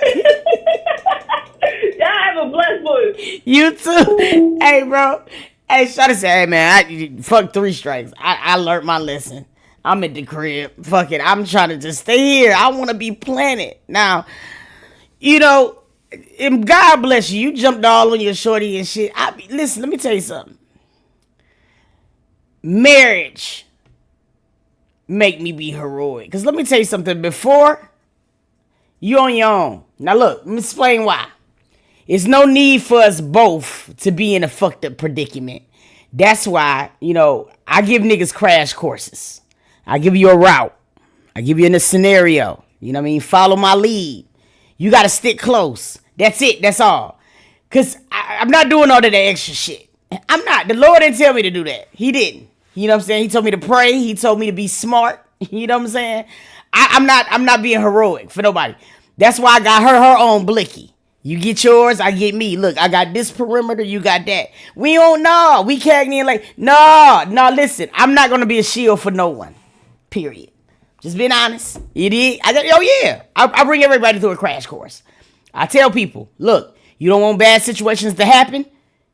Y'all have a blessed one. You too. Hey, bro. Hey, Shawty said, hey, man, fuck 3 strikes. I learned my lesson. I'm at the crib. Fuck it. I'm trying to just stay here. I want to be planted. Now, and God bless you. You jumped all on your shorty and shit. Listen, let me tell you something. Marriage make me be heroic. Because let me tell you something. Before, you on your own. Now, look, let me explain why. It's no need for us both to be in a fucked up predicament. That's why, I give niggas crash courses. I give you a route. I give you in a scenario. You know what I mean? Follow my lead. You got to stick close. That's it. That's all. Because I'm not doing all of that extra shit. I'm not. The Lord didn't tell me to do that. He didn't. You know what I'm saying? He told me to pray. He told me to be smart. You know what I'm saying? I'm not being heroic for nobody. That's why I got her own blicky. You get yours, I get me. Look, I got this perimeter, you got that. We don't know. We can't in like, no, listen. I'm not going to be a shield for no one. Period. Just being honest. It is. I bring everybody through a crash course. I tell people, look, you don't want bad situations to happen?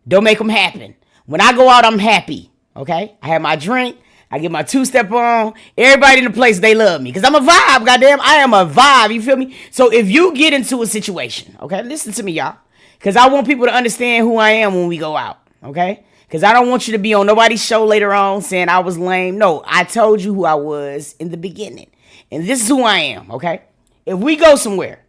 Don't make them happen. When I go out, I'm happy. Okay? I have my drink. I get my two-step on. Everybody in the place, they love me. Because I'm a vibe, goddamn. I am a vibe. You feel me? So if you get into a situation, okay, listen to me, y'all. Because I want people to understand who I am when we go out. Okay? Because I don't want you to be on nobody's show later on saying I was lame. No, I told you who I was in the beginning. And this is who I am, okay? If we go somewhere,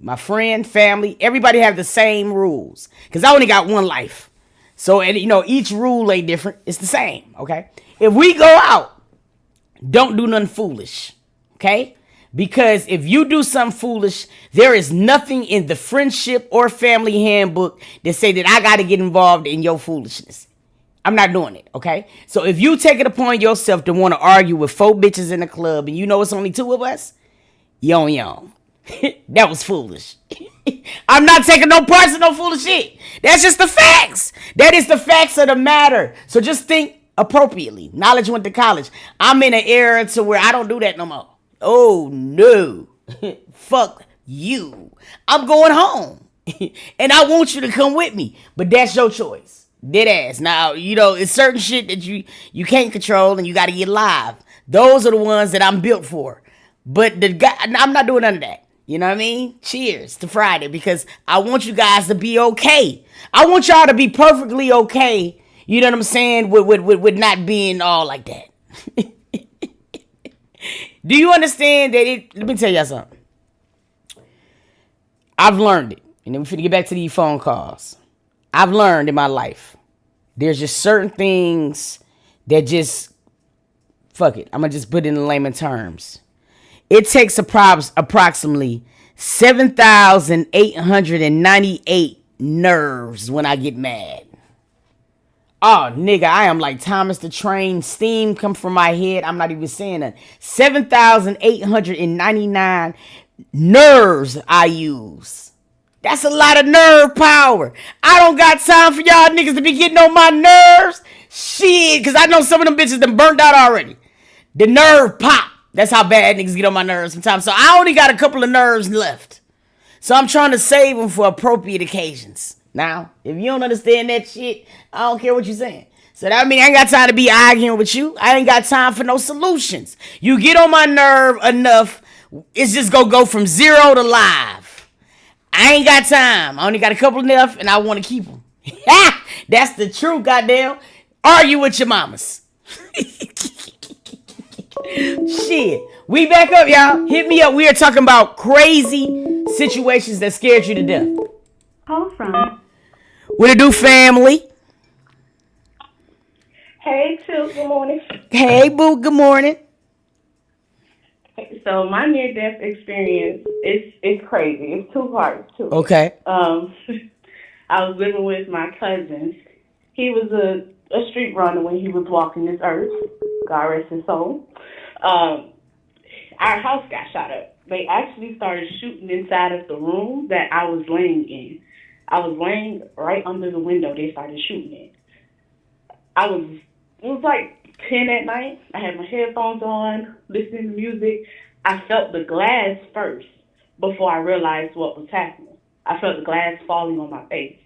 my friend, family, everybody have the same rules. Because I only got one life. So, and, each rule ain't different. It's the same, okay? If we go out, don't do nothing foolish, okay? Because if you do something foolish, there is nothing in the friendship or family handbook that say that I got to get involved in your foolishness. I'm not doing it, okay? So if you take it upon yourself to want to argue with 4 bitches in the club and you know it's only 2 of us, yon. That was foolish. I'm not taking no parts of no foolish shit. That's just the facts. That is the facts of the matter. So just think appropriately. Knowledge went to college. I'm in an era to where I don't do that no more. Oh, no. Fuck you. I'm going home. And I want you to come with me. But that's your choice. Dead ass. Now, it's certain shit that you can't control and you got to get live. Those are the ones that I'm built for. But I'm not doing none of that. You know what I mean? Cheers to Friday, because I want you guys to be okay. I want y'all to be perfectly okay. You know what I'm saying? With not being all like that. Do you understand that let me tell y'all something. I've learned it. And then we're finna get back to these phone calls. I've learned in my life. There's just certain things that just, fuck it. I'm gonna just put it in layman terms. It takes approximately 7,898 nerves when I get mad. Oh, nigga, I am like Thomas the Train. Steam come from my head. I'm not even saying that. 7,899 nerves I use. That's a lot of nerve power. I don't got time for y'all niggas to be getting on my nerves. Shit, because I know some of them bitches done burnt out already. The nerve pop. That's how bad niggas get on my nerves sometimes. So I only got a couple of nerves left. So I'm trying to save them for appropriate occasions. Now, if you don't understand that shit, I don't care what you're saying. So that means I ain't got time to be arguing with you. I ain't got time for no solutions. You get on my nerve enough, it's just gonna go from 0 to live. I ain't got time. I only got a couple enough, and I want to keep them. That's the truth, goddamn. Argue with your mamas. Shit. We back up, y'all. Hit me up. We are talking about crazy situations that scared you to death. Call from. What it do, family? Hey, Tilt, good morning. Hey, boo, good morning. So my near-death experience, it's crazy. It's 2 parts, too. Okay. I was living with my cousin. He was a street runner when he was walking this earth. God rest his soul. Our house got shot up. They actually started shooting inside of the room that I was laying in. I was laying right under the window. They started shooting it. It was like 10 at night. I had my headphones on, listening to music. I felt the glass first before I realized what was happening. I felt the glass falling on my face.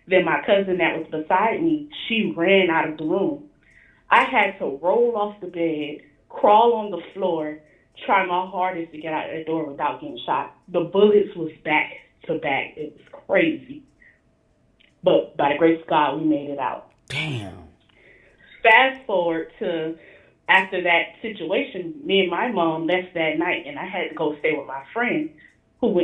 Then my cousin that was beside me, she ran out of the room. I had to roll off the bed, crawl on the floor, try my hardest to get out of the door without getting shot. The bullets was back to back. It was crazy. But by the grace of God, we made it out. Damn. Fast forward to after that situation, me and my mom left that night, and I had to go stay with my friend who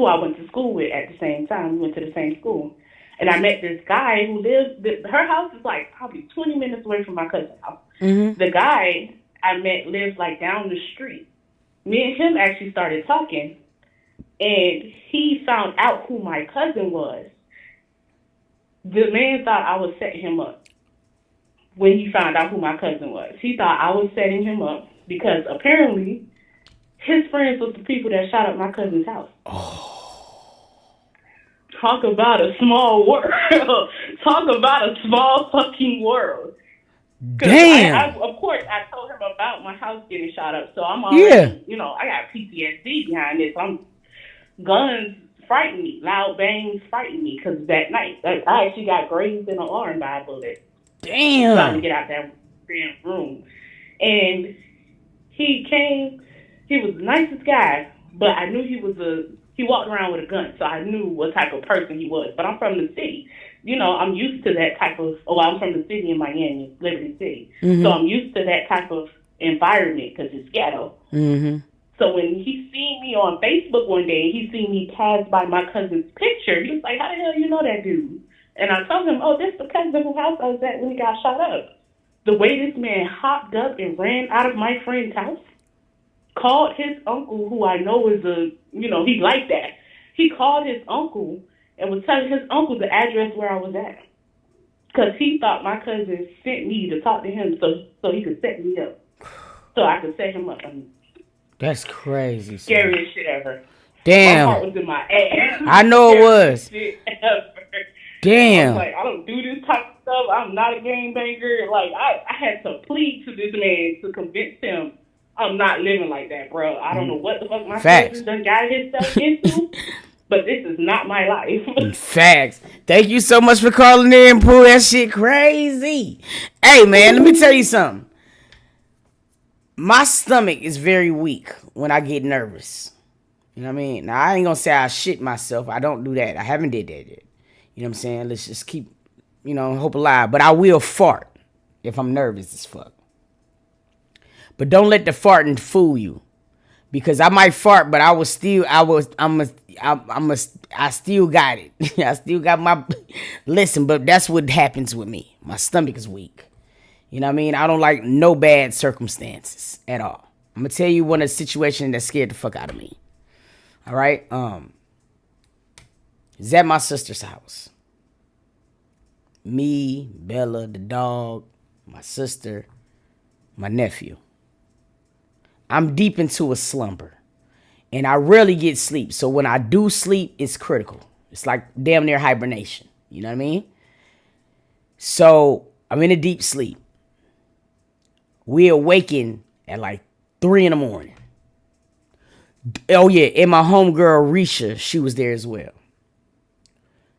I went to school with at the same time. We went to the same school. And I met this guy who her house is like probably 20 minutes away from my cousin's house. Mm-hmm. The guy I met lives like down the street. Me and him actually started talking, and he found out who my cousin was. The man thought I was setting him up when he found out who my cousin was. He thought I was setting him up because apparently his friends was the people that shot up my cousin's house. Oh. Talk about a small world. Talk about a small fucking world. Damn. Of course, I told him about my house getting shot up, so I'm already, I got PTSD behind this. Guns frightened me. Loud bangs frightened me because that night, I actually got grazed in the arm by a bullet. Damn. Trying to get out that damn room. And he came, he was the nicest guy, but I knew he walked around with a gun, so I knew what type of person he was. But I'm from the city. You know, I'm used to that type of, I'm from the city in Miami, Liberty City. Mm-hmm. So I'm used to that type of environment because it's ghetto. Mm-hmm. So when he seen me on Facebook one day, he seen me pass by my cousin's picture, he was like, how the hell you know that dude? And I told him, oh, this the cousin whose house I was at when he got shot up. The way this man hopped up and ran out of my friend's house, called his uncle, who I know is he like that. He called his uncle and was telling his uncle the address where I was at. Because he thought my cousin sent me to talk to him so he could set me up. So I could set him up. That's crazy. Scariest shit ever. Damn. My heart was in my ass. I know it was. Shit ever. Damn. I was like, I don't do this type of stuff. I'm not a gangbanger. Like, I had to plead to this man to convince him I'm not living like that, bro. I don't know what the fuck my cousin done got himself into, but this is not my life. Facts. Thank you so much for calling in, Pooh. That shit crazy. Hey, man, let me tell you something. My stomach is very weak when I get nervous. You know what I mean? Now, I ain't gonna say I shit myself. I don't do that. I haven't did that yet. You know what I'm saying? Let's just keep, hope alive. But I will fart if I'm nervous as fuck. But don't let the farting fool you. Because I might fart, but I still got it. I still got my, listen, but that's what happens with me. My stomach is weak. You know what I mean? I don't like no bad circumstances at all. I'm going to tell you one of the situations that scared the fuck out of me. All right? It's at my sister's house. Me, Bella, the dog, my sister, my nephew. I'm deep into a slumber. And I rarely get sleep. So when I do sleep, it's critical. It's like damn near hibernation. You know what I mean? So I'm in a deep sleep. We awaken at like 3 a.m. Oh yeah, and my homegirl Risha, she was there as well.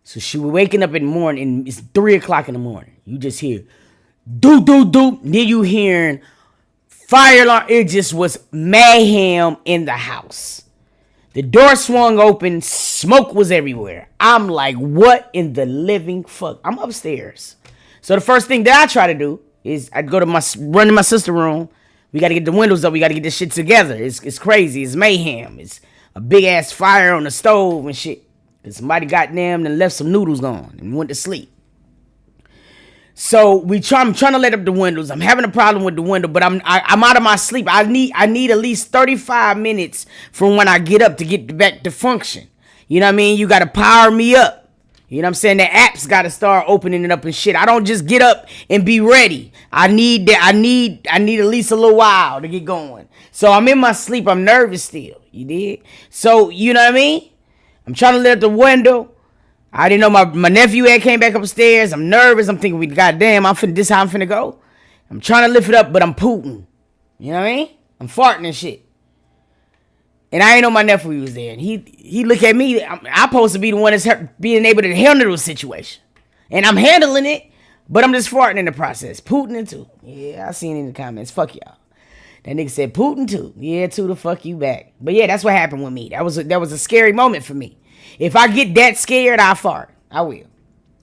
So she was waking up in the morning, and it's 3 o'clock in the morning. You just hear, doo doo doo. Then you hearing fire alarm. It just was mayhem in the house. The door swung open, smoke was everywhere. I'm like, what in the living fuck? I'm upstairs. So the first thing that I try to do is I run to my sister's room. We got to get the windows up. We got to get this shit together. It's crazy. It's mayhem. It's a big ass fire on the stove and shit. And somebody goddamn and left some noodles on and went to sleep. So I'm trying to let up the windows. I'm having a problem with the window, but I'm out of my sleep. I need at least 35 minutes from when I get up to get back to function. You know what I mean? You got to power me up. You know what I'm saying? The apps got to start opening it up and shit. I don't just get up and be ready. I need at least a little while to get going. So I'm in my sleep. I'm nervous still. You did? So, you know what I mean? I'm trying to let up the window. I didn't know my nephew had came back upstairs. I'm nervous. I'm thinking, goddamn, this how I'm finna go. I'm trying to lift it up, but I'm pooting. You know what I mean? I'm farting and shit. And I ain't know my nephew was there. And he look at me. I'm supposed to be the one that's being able to handle the situation. And I'm handling it, but I'm just farting in the process. Putin it too. Yeah, I seen it in the comments. Fuck y'all. That nigga said Putin too. Yeah, too, the fuck you back. But yeah, that's what happened with me. That was a scary moment for me. If I get that scared, I'll fart. I will.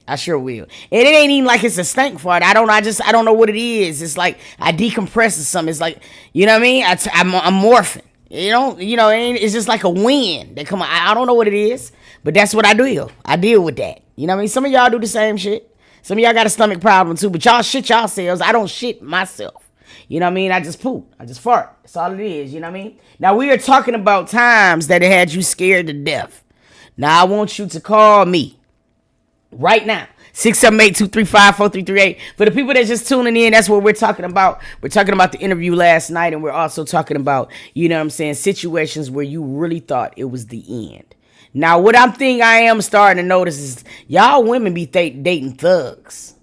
I sure will. And it ain't even like it's a stank fart. I don't know what it is. It's like I decompress or something. It's like, you know what I mean? I'm morphing. It's just like a wind that come on. I don't know what it is, but that's what I do. I deal with that. You know what I mean? Some of y'all do the same shit. Some of y'all got a stomach problem too, but y'all shit yourselves. I don't shit myself. You know what I mean? I just poop. I just fart. That's all it is. You know what I mean? Now we are talking about times that it had you scared to death. Now I want you to call me right now. 678-235-4338. For the people that's just tuning in, that's what we're talking about. We're talking about the interview last night, and we're also talking about, you know what I'm saying, situations where you really thought it was the end. Now, what I am starting to notice is y'all women be dating thugs.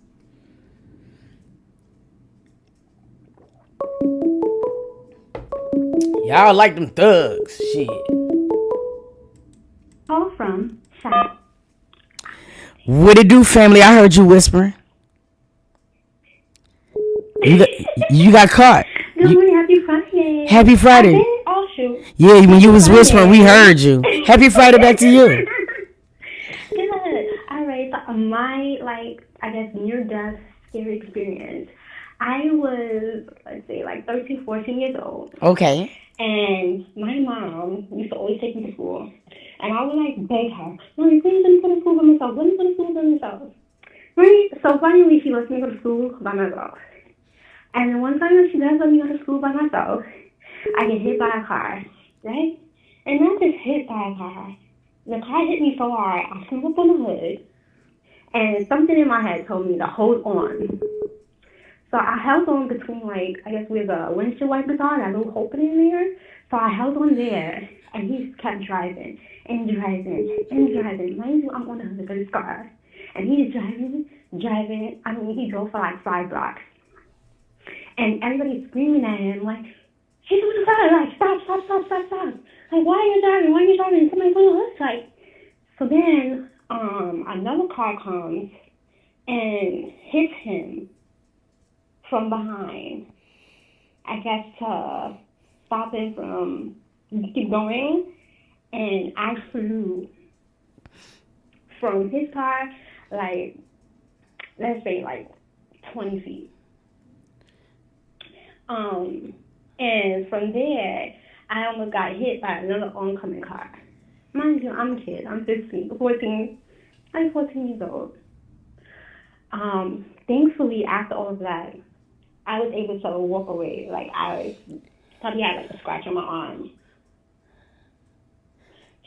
Y'all like them thugs. Shit. Call from from South. What it do, family? I heard you whispering. You got caught. Good morning, happy Friday. Happy Friday. Oh, shoot. Yeah, when you was whispering, we heard you. Happy Friday back to you. Good. All right, so my, I guess, near-death scary experience. I was, let's say, 13, 14 years old. Okay. And my mom used to always take me to school. And I would, beg her, Mommy, please let me go to school by myself. Let me go to school by myself. Right? So finally, she lets me go to school by myself. And then one time when she does let me go to school by myself, I get hit by a car, right? And not just hit by a car. The car hit me so hard, I flew up on the hood, and something in my head told me to hold on. So I held on between, I guess where the windshield wipers are, that little opening there. So I held on there, and he kept driving, and driving, and driving. Mind you, I'm on the hood of his car. And he's driving. I mean, he drove for 5 blocks. And everybody's screaming at him, he's on the side, stop. Why are you driving? Somebody's on the hood side. So then, another car comes and hits him from behind. I guess to stop him from keep going. And I flew from his car, let's say 20 feet. And from there, I almost got hit by another oncoming car. Mind you, I'm a kid. I'm 14 years old. Thankfully, after all of that, I was able to walk away. I probably had a scratch on my arm.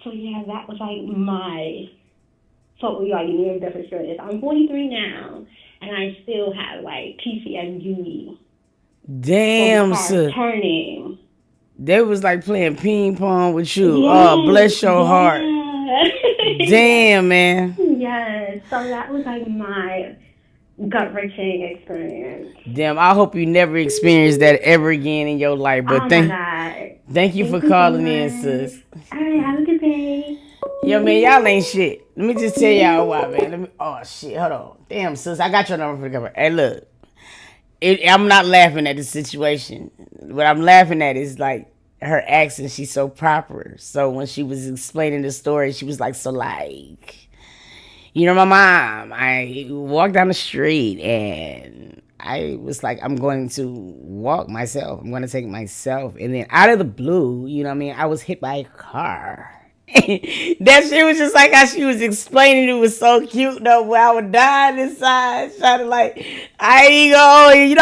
So yeah, that was my near-death experience. I'm 43 now, and I still have PTSD. Damn, sis. Turning. They was playing ping pong with you. Yes, Oh, bless your heart. Damn, man. Yes. So that was my gut-wrenching experience. Damn, I hope you never experience that ever again in your life. But thank you for calling in, sis. All right, have a good day. Yo, man, y'all ain't shit. Let me just tell y'all why, man. Oh, shit, hold on. Damn, sis, I got your number for the cover. Hey, look. I'm not laughing at the situation. What I'm laughing at is her accent. She's so proper. So when she was explaining the story, she was my mom. I walked down the street and I was I'm going to walk myself. I'm going to take myself. And then out of the blue, I was hit by a car. That shit was just how she was explaining it was so cute though. Where I would die inside, trying to I ain't go. You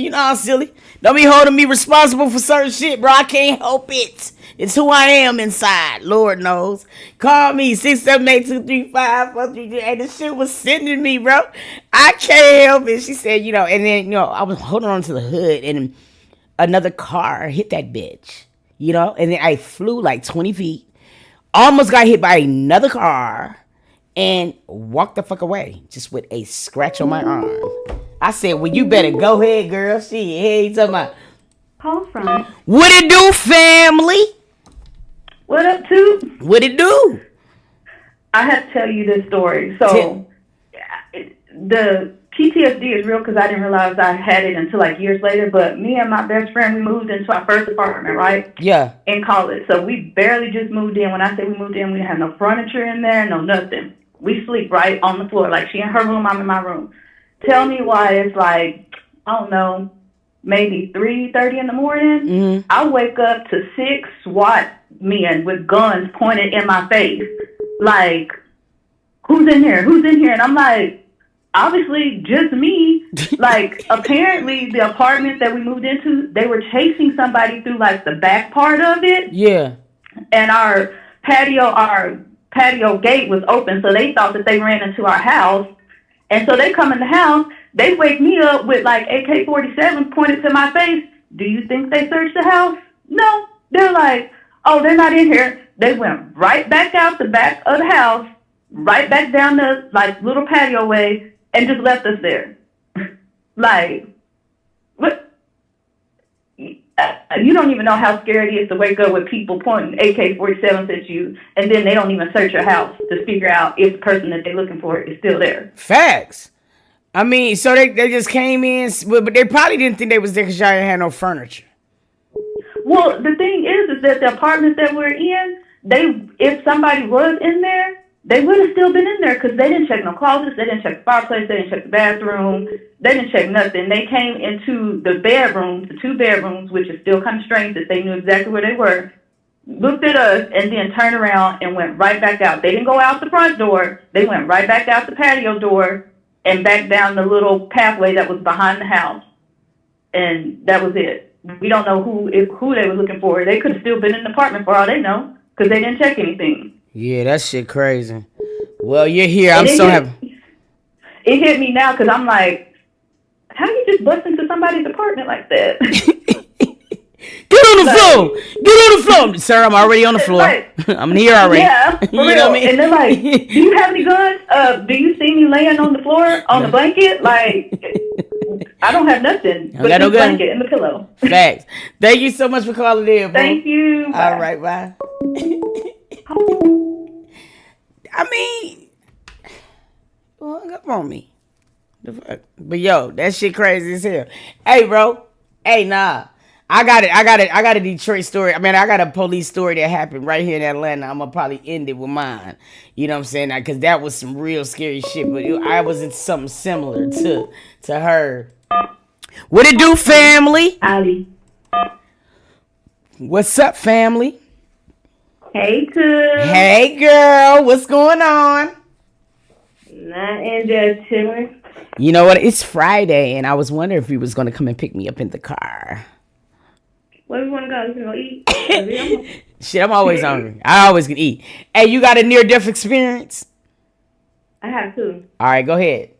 know how silly. Don't be holding me responsible for certain shit, bro. I can't help it. It's who I am inside. Lord knows. Call me 678-235-4333. And the shit was sending me, bro. I can't help it. She said, and then I was holding on to the hood, and another car hit that bitch. And then I flew 20 feet. Almost got hit by another car and walked the fuck away just with a scratch on my arm. I said, well, you better go ahead, girl. Shit, hey, you talking about? Call from. What it do, family? What up, too? What it do? I have to tell you this story. So, the PTSD is real because I didn't realize I had it until years later. But me and my best friend, we moved into our first apartment, right? Yeah. In college. So we barely just moved in. When I say we moved in, we didn't have no furniture in there, no nothing. We sleep right on the floor. She in her room, I'm in my room. Tell me why it's I don't know, maybe 3:30 in the morning. Mm-hmm. I wake up to 6 SWAT men with guns pointed in my face. Who's in here? Who's in here? And I'm obviously just me. Apparently the apartment that we moved into, they were chasing somebody through the back part of it. Yeah. And our patio gate was open, so they thought that they ran into our house. And so they come in the house, they wake me up with AK-47 pointed to my face. Do you think they searched the house? No. They're oh, they're not in here. They went right back out the back of the house, right back down the little patio way, and just left us there. What? you don't even know how scary it is to wake up with people pointing AK-47s at you, and then they don't even search your house to figure out if the person that they're looking for is still there. Facts. I mean, so they just came in, but they probably didn't think they was there because y'all didn't have no furniture. Well, the thing is that the apartment that we're in, if somebody was in there, they would have still been in there because they didn't check no closets, they didn't check the fireplace, they didn't check the bathroom, they didn't check nothing. They came into the bedrooms, the 2 bedrooms, which is still kind of strange that they knew exactly where they were, looked at us, and then turned around and went right back out. They didn't go out the front door. They went right back out the patio door and back down the little pathway that was behind the house. And that was it. We don't know who they were looking for. They could have still been in the apartment for all they know because they didn't check anything. Yeah, that shit crazy. Well, you're here. I'm so happy. It hit me now because I'm like, how do you just bust into somebody's apartment like that? Get on the floor. Get on the floor. Sir, I'm already on the floor. I'm here already. Yeah, for you real. know what I mean? And they're like, do you have any guns? Do you see me laying on the floor on the blanket? Like, I don't have nothing but got no this gun. blanket and the pillow. Facts. Thank you so much for calling in, bro. Thank you. All right, bye. I mean, well, hung up on me. The fuck? But yo, that shit crazy as hell. Hey, bro. Hey, nah. I got a Detroit story. I mean, I got a police story that happened right here in Atlanta. I'm gonna probably end it with mine. You know what I'm saying? Because that was some real scary shit. But I was in something similar to her. What it do, family? Ali. What's up, family? Hey, cool. Hey, girl. What's going on? Nothing, just chilling. You know what? It's Friday, and I was wondering if you was gonna come and pick me up in the car. Where we want to go? We can go eat. Shit, I'm always hungry. I always can eat. Hey, you got a near-death experience? I have two. All right, go ahead.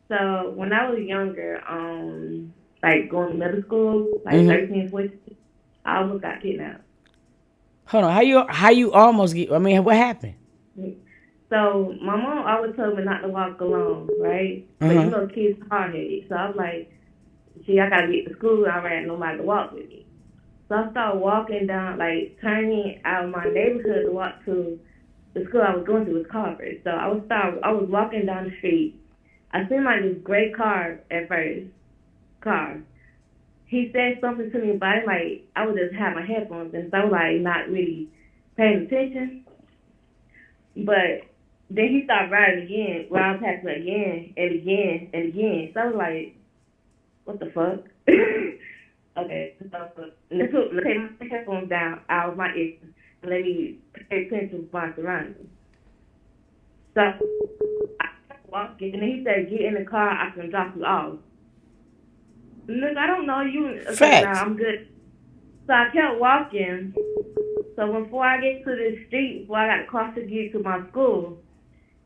So when I was younger, like going to middle school, like 13, 14, I almost got kidnapped. Hold on, how you almost get? I mean, what happened? So my mom always told me not to walk alone, right? But you know, kids are hard-headed. So I was like, see, I gotta get to school. I ran nobody to walk with me. So I started walking down, like turning out of my neighborhood to walk to the school I was going to was Carver. So I was walking down the street. I seen like this gray car at first. He said something to me, but I would just have my headphones and so I was like not really paying attention. But then he started riding again, while I was passing again and again and again. So I was like, what the fuck? Okay, so let's take my headphones down out of my ears and let me pay attention to my surroundings. So I kept walking, and then he said, get in the car, I can drop you off. Look, I don't know you. Okay, now I'm good. So I kept walking. So before I get to the street, before I got to cross to get to my school,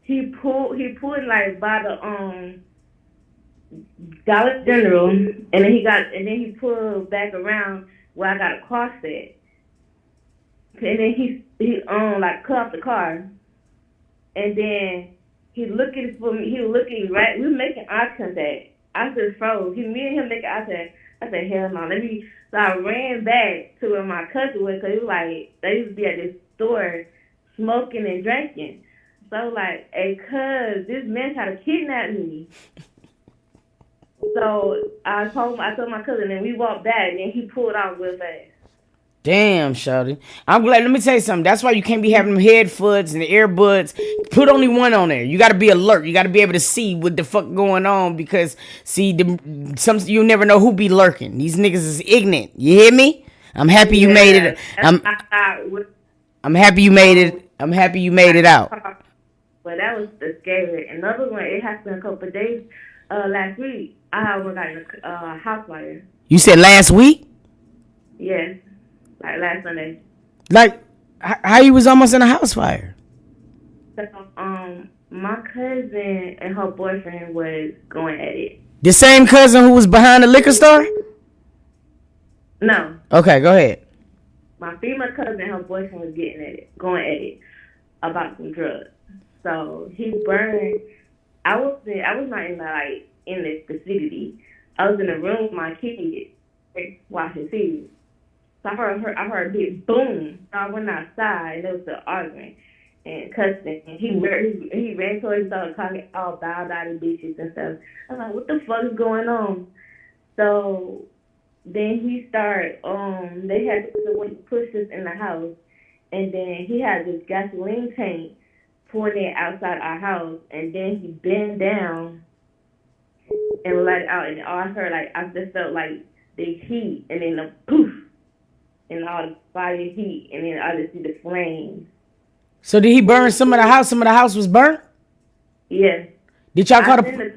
he pulled like by the Dollar General, and then he pulled back around where I got to cross that, and then he like cut off the car, and then he looking for me. He was looking right. We were making eye contact. I just froze. Me and him making eye contact. I said, hell no, So I ran back to where my cousin was, because it was like they used to be at this store smoking and drinking. So I was like, hey, cuz, this man tried to kidnap me. So I told my cousin, and we walked back, and then he pulled out real fast. Damn, shawty. I'm glad. Let me tell you something. That's why you can't be having them headphones and the earbuds. Put only one on there. You got to be alert. You got to be able to see what the fuck going on, because see, you never know who be lurking. These niggas is ignorant. You hear me? I'm happy you made it. I'm happy you made it. I'm happy you made it out. But that was the scary. Another one, it happened a couple of days last week. I almost got in a house fire. You said last week? Yes, like last Sunday. Like, how you was almost in a house fire? So, my cousin and her boyfriend was going at it. The same cousin who was behind the liquor store? No. Okay, go ahead. My female cousin and her boyfriend was going at it about some drugs. So he burned. I was not in the vicinity. I was in the room with my kids watching TV. So I heard a big boom. So I went outside and there was still arguing and cussing. And he ran towards us talking all bad bitches and stuff. I was like, what the fuck is going on? So then he started, they had to push us in the house. And then he had this gasoline tank pointed outside our house. And then he bent down and let it out. And all I heard, like, I just felt like the heat and then the poof and all the fire heat. And then I just see the flames. So did he burn some of the house? Some of the house was burnt? Yeah. Did y'all call the...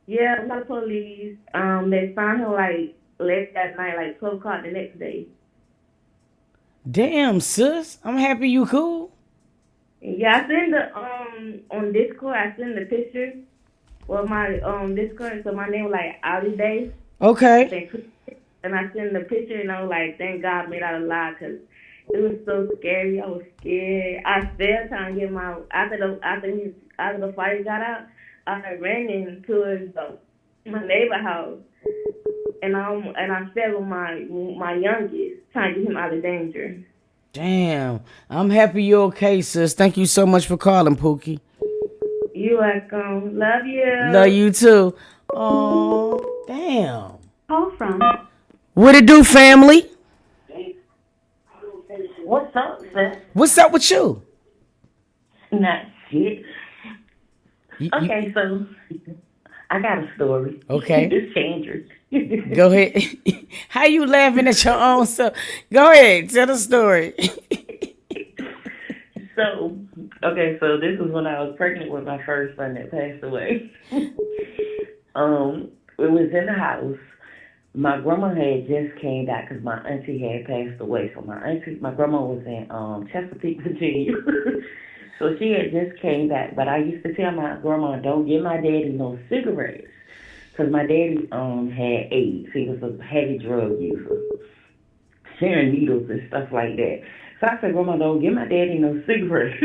Yeah, a lot of police. They found him like late that night, like 12 o'clock the next day. Damn, sis. I'm happy you cool. Yeah, I sent the on Discord. I sent the picture with my Discord. So my name was like Audi Day. Okay. And I sent the picture, and I was like, thank God made out alive, because it was so scary. I was scared. I fell trying to get my after the fire got out. I ran into my neighbor house, and I fell with my youngest, trying to get him out of danger. Damn. I'm happy you're okay, sis. Thank you so much for calling, Pookie. You're welcome. Love you. Love you too. Oh, damn. Call from. What it do, family? What's up, sis? What's up with you? Not shit. Okay, so I got a story. Okay. It's dangerous. Go ahead. How you laughing at your own self? Go ahead, tell the story. So this was when I was pregnant with my first son that passed away. It was in the house. My grandma had just came back because my auntie had passed away. So my grandma was in Chesapeake, Virginia. So she had just came back. But I used to tell my grandma, don't give my daddy no cigarettes. Because my daddy had AIDS. He was a heavy drug user, sharing needles and stuff like that. So I said, Grandma, don't give my daddy no cigarettes.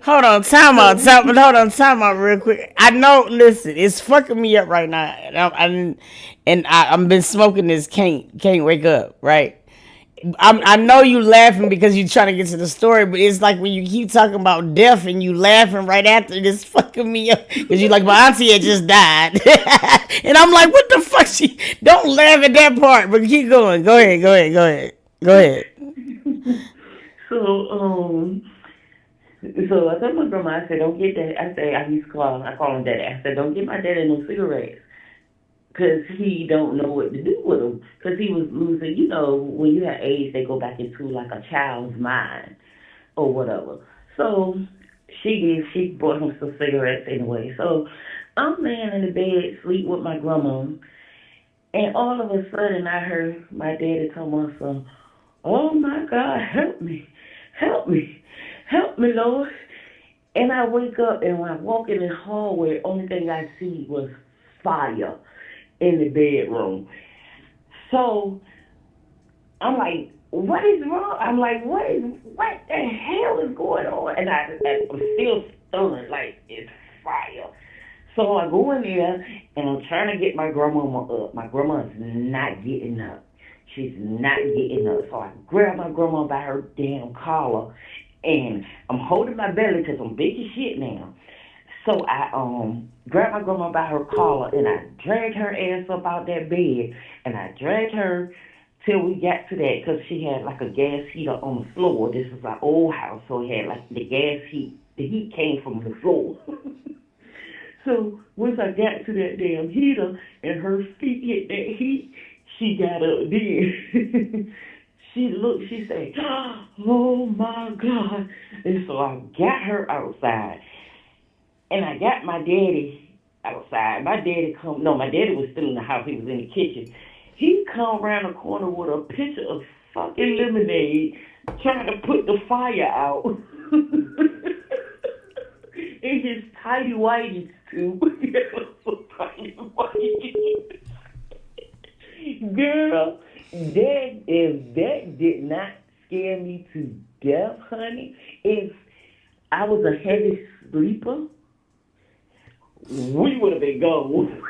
Hold on, time out real quick. I know, listen, it's fucking me up right now. And I've been smoking this, can't wake up, right? I know you laughing because you're trying to get to the story, but it's like when you keep talking about death and you laughing right after, it's fucking me up. Because you like, my auntie had just died. And I'm like, what the fuck? Don't laugh at that part, but keep going. Go ahead. So I told my grandma, I said, don't get that. I call him daddy. I said, don't get my daddy no cigarettes. Because he don't know what to do with them. Because he was losing, when you have AIDS, they go back into like a child's mind or whatever. So she bought him some cigarettes anyway. So I'm laying in the bed, sleep with my grandma. And all of a sudden I heard my daddy tell my son, oh my God, help me, Lord. And I wake up, and when I walk in the hallway, only thing I see was fire in the bedroom. So I'm like, what is wrong? I'm like, what the hell is going on? And I'm still stunned, like it's fire. So I go in there and I'm trying to get my grandmama up. My grandma's not getting up. She's not getting up. So I grab my grandma by her damn collar and I'm holding my belly because I'm big as shit now. So I grabbed my grandma by her collar and I dragged her ass up out that bed and I dragged her till we got to that because she had like a gas heater on the floor. This was our old house, so it had like the gas heat. The heat came from the floor. So once I got to that damn heater and her feet hit that heat, she got up then. She looked, she said, oh my God. And so I got her outside. And I got my daddy outside. My daddy was still in the house. He was in the kitchen. He come around the corner with a pitcher of fucking lemonade trying to put the fire out. In his tidy whities too. Girl, that did not scare me to death, honey. If I was a heavy sleeper, we would have been gone.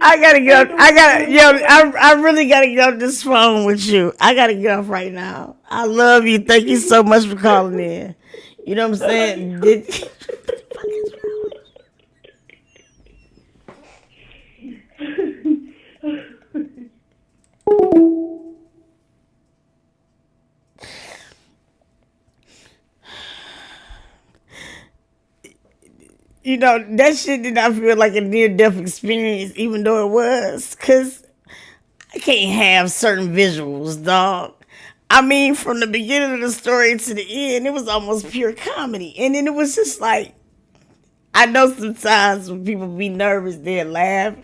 I gotta get off. I really gotta get off this phone with you. I gotta get off right now. I love you. Thank you so much for calling in. You know what I'm saying? You know, that shit did not feel like a near-death experience, even though it was. Because I can't have certain visuals, dog. I mean, from the beginning of the story to the end, it was almost pure comedy. And then it was just like, I know sometimes when people be nervous, they'll laugh.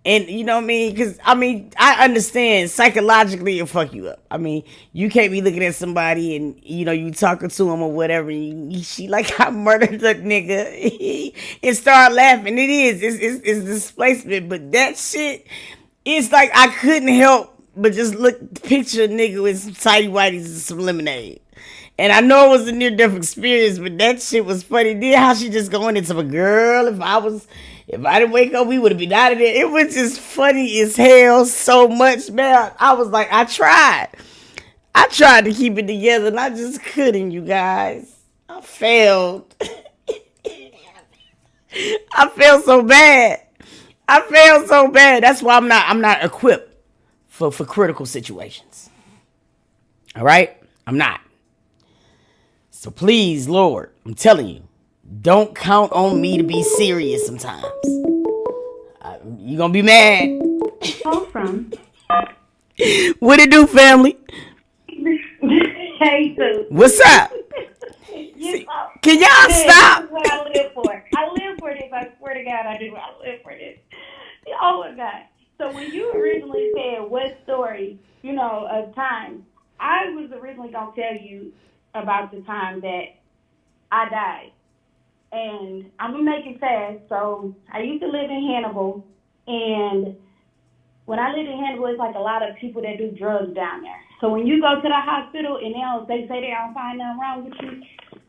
And you know what I mean? Because, I mean, I understand psychologically it'll fuck you up. I mean, you can't be looking at somebody and, you know, you talking to him or whatever. And she like, I murdered that nigga. And start laughing. It is. It's displacement. But that shit, it's like I couldn't help but just picture a nigga with some tidy whities and some lemonade. And I know it was a near-death experience, but that shit was funny. Then how she just going into a girl, if I didn't wake up, we would have been out of there. It was just funny as hell so much, man. I was like, I tried to keep it together, and I just couldn't, you guys. I failed. I failed so bad. That's why I'm not equipped for critical situations. All right? I'm not. So please, Lord, I'm telling you, don't count on me to be serious sometimes. You're going to be mad. Call from. What it do, family? Hey, Sue. What's up? Can y'all stop? This is what I live for. I live for this. I swear to God, I do. I live for this. Oh, my God. So when you originally said what story, you know, of time, I was originally going to tell you about the time that I died. And I'm going to make it fast. So I used to live in Hannibal. And when I lived in Hannibal, it's like a lot of people that do drugs down there. So when you go to the hospital and they say they don't find nothing wrong with you,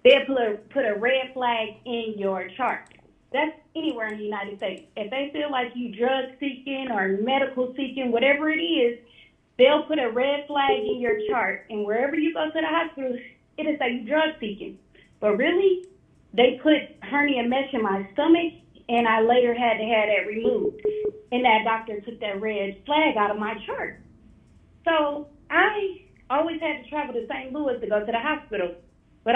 they'll put a red flag in your chart. That's anywhere in the United States. If they feel like you drug seeking or medical seeking, whatever it is, they'll put a red flag in your chart. And wherever you go to the hospital, it'll say you drug seeking. But really, they put hernia mesh in my stomach, and I later had to have that removed. And that doctor took that red flag out of my chart. So I always had to travel to St. Louis to go to the hospital. But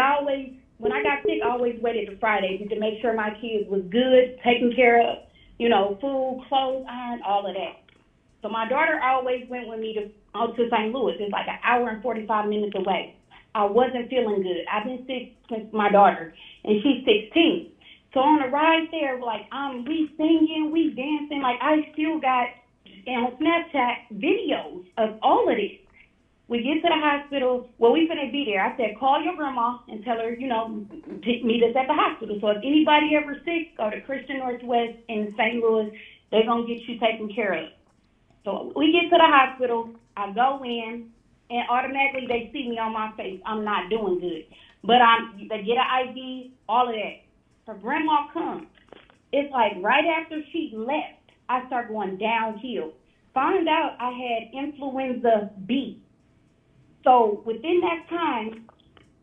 when I got sick, I always waited to Friday to make sure my kids was good, taken care of, you know, food, clothes, iron, all of that. So my daughter always went with me to St. Louis. It's like an hour and 45 minutes away. I wasn't feeling good. I've been sick since my daughter, and she's 16. So on the ride there, like, we singing, we dancing. Like, I still got on Snapchat videos of all of this. We get to the hospital. Well, we finna be there. I said, call your grandma and tell her, you know, meet us at the hospital. So if anybody ever sick, go to Christian Northwest in St. Louis. They're going to get you taken care of. So we get to the hospital. I go in, and automatically they see me on my face. I'm not doing good. But they get an ID, all of that. Her grandma comes. It's like right after she left, I start going downhill. Found out I had influenza B. So within that time,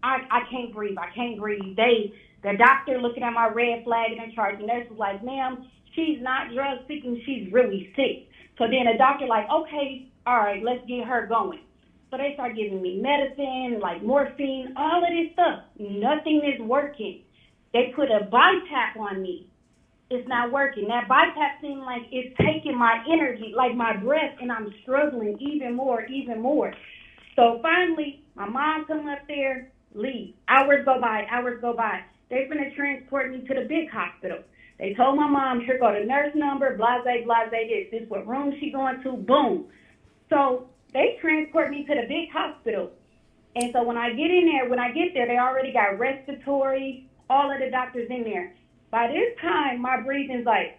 I can't breathe. I can't breathe. The doctor looking at my red flag and in charge, and nurse was like, ma'am, she's not drug seeking. She's really sick. So then the doctor like, okay, all right, let's get her going. So they start giving me medicine, like morphine, all of this stuff. Nothing is working. They put a BiPAP on me. It's not working. That BiPAP seems like it's taking my energy, like my breath, and I'm struggling even more. So finally, my mom come up there, leave. Hours go by. They're going to transport me to the big hospital. They told my mom, here go the nurse number, blase, this is what room she going to, boom. So they transport me to the big hospital. And so when I get there, they already got respiratory, all of the doctors in there. By this time, my breathing's like,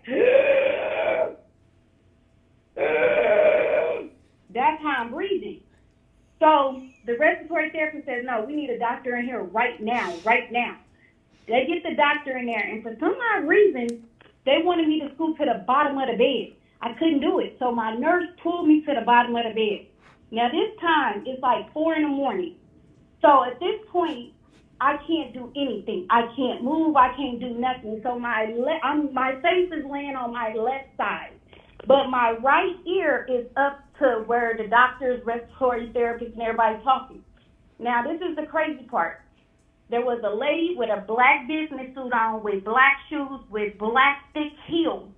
that's how I'm breathing. So the respiratory therapist says, no, we need a doctor in here right now. They get the doctor in there, and for some odd reason, they wanted me to scoot to the bottom of the bed. I couldn't do it. So my nurse pulled me to the bottom of the bed. Now this time, it's like 4 a.m. So at this point, I can't do anything. I can't move. I can't do nothing. So my face is laying on my left side, but my right ear is up to where the doctors, respiratory therapists, and everybody's talking. Now this is the crazy part. There was a lady with a black business suit on, with black shoes, with black thick heels,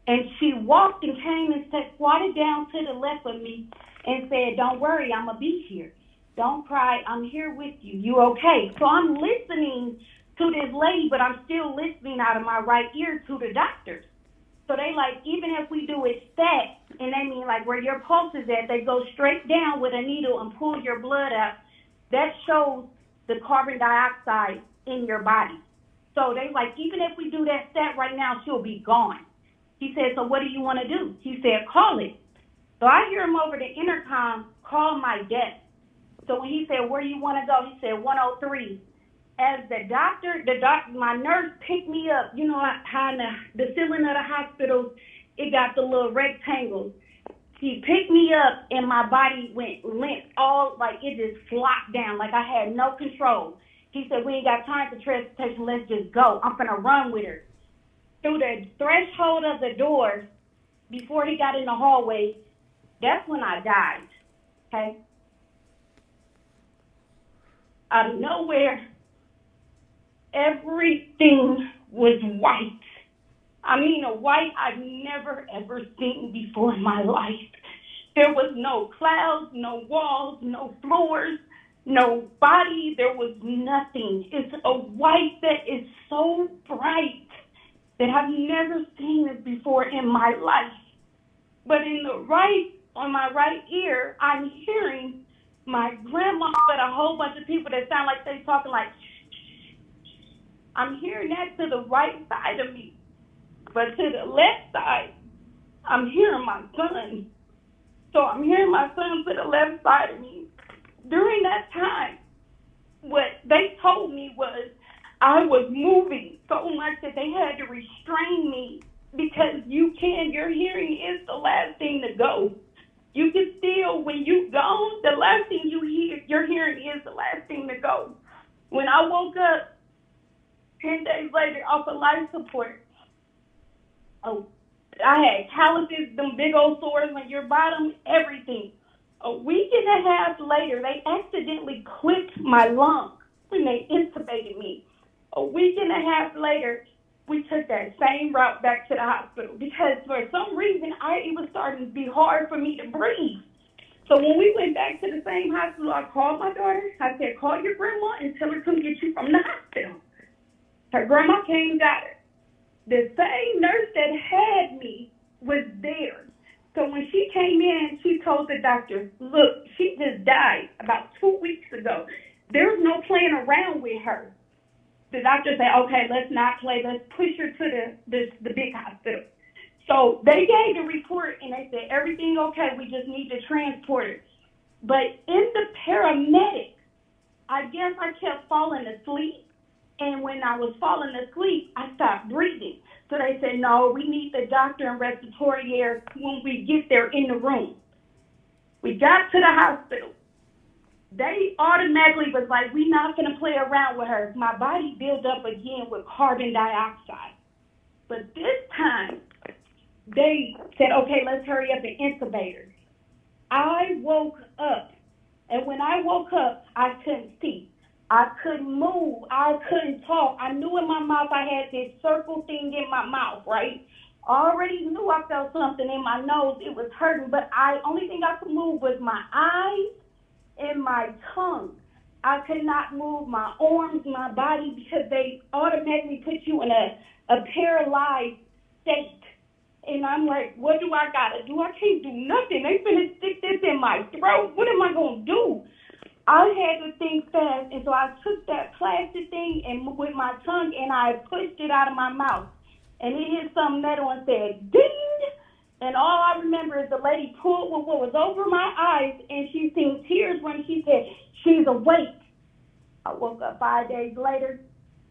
and she walked and came and squatted down to the left of me and said, "Don't worry, I'm gonna be here. Don't cry, I'm here with you. You okay?" So I'm listening to this lady, but I'm still listening out of my right ear to the doctors. So they like, even if we do it stat, and they mean like where your pulse is at, they go straight down with a needle and pull your blood out. That shows the carbon dioxide in your body. So they like, even if we do that stat right now, she'll be gone. He said, "So what do you want to do?" He said, "Call it." So I hear him over the intercom, "Call my desk." So when he said, "Where you want to go?" He said, 103. As my nurse picked me up, you know how in the ceiling of the hospital, it got the little rectangles. She picked me up and my body went limp, all like it just flopped down, like I had no control. He said, "We ain't got time for transportation, let's just go. I'm gonna run with her." Through the threshold of the door, before he got in the hallway, that's when I died, okay? Out of nowhere, everything was white. I mean, a white I've never, ever seen before in my life. There was no clouds, no walls, no floors, no body. There was nothing. It's a white that is so bright that I've never seen it before in my life. But on my right ear, I'm hearing my grandma and a whole bunch of people that sound like they talking like, I'm hearing that to the right side of me. But to the left side, I'm hearing my son. So I'm hearing my son to the left side of me. During that time, what they told me was I was moving so much that they had to restrain me, because your hearing is the last thing to go. You can still, when you gone, the last thing you hear, your hearing is the last thing to go. When I woke up 10 days later off of life support, I had calluses, them big old sores on your bottom, everything. A week and a half later, they accidentally clipped my lung when they intubated me. A week and a half later, we took that same route back to the hospital, because for some reason, it was starting to be hard for me to breathe. So when we went back to the same hospital, I called my daughter. I said, "Call your grandma and tell her to come get you from the hospital." Her grandma came and got her. The same nurse that had me was there. So when she came in, she told the doctor, "Look, she just died about 2 weeks ago. There's no playing around with her." The doctor said, "Okay, let's not play. Let's push her to the big hospital." So they gave the report and they said, "Everything okay, we just need to transport her." But in the paramedics, I guess I kept falling asleep. And when I was falling asleep, I stopped breathing. So they said, "No, we need the doctor and respiratory air when we get there in the room." We got to the hospital. They automatically was like, "We're not going to play around with her." My body built up again with carbon dioxide. But this time, they said, "Okay, let's hurry up and intubate her." I woke up. And when I woke up, I couldn't see. I couldn't move. I couldn't talk. I knew in my mouth I had this circle thing in my mouth, right? I already knew I felt something in my nose. It was hurting, but only thing I could move was my eyes and my tongue. I could not move my arms, my body, because they automatically put you in a paralyzed state. And I'm like, what do I gotta do? I can't do nothing. They finna stick this in my throat. What am I gonna do? I had to think fast, and so I took that plastic thing and with my tongue, and I pushed it out of my mouth. And it hit some metal and said, "Ding!" And all I remember is the lady pulled what was over my eyes, and she seen tears when she said, "She's awake." I woke up 5 days later,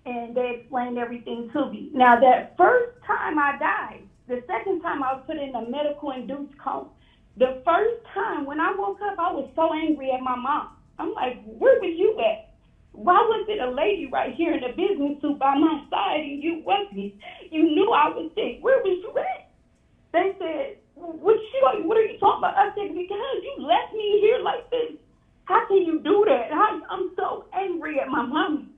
and they explained everything to me. Now, that first time I died, The second time I was put in a medical induced coma. The first time when I woke up, I was so angry at my mom. I'm like, where was you at? Why was it a lady right here in a business suit by my side and you wasn't? You knew I was sick. Where was you at? They said, what are you talking about? I said, because you left me here like this. How can you do that? I'm so angry at my mom.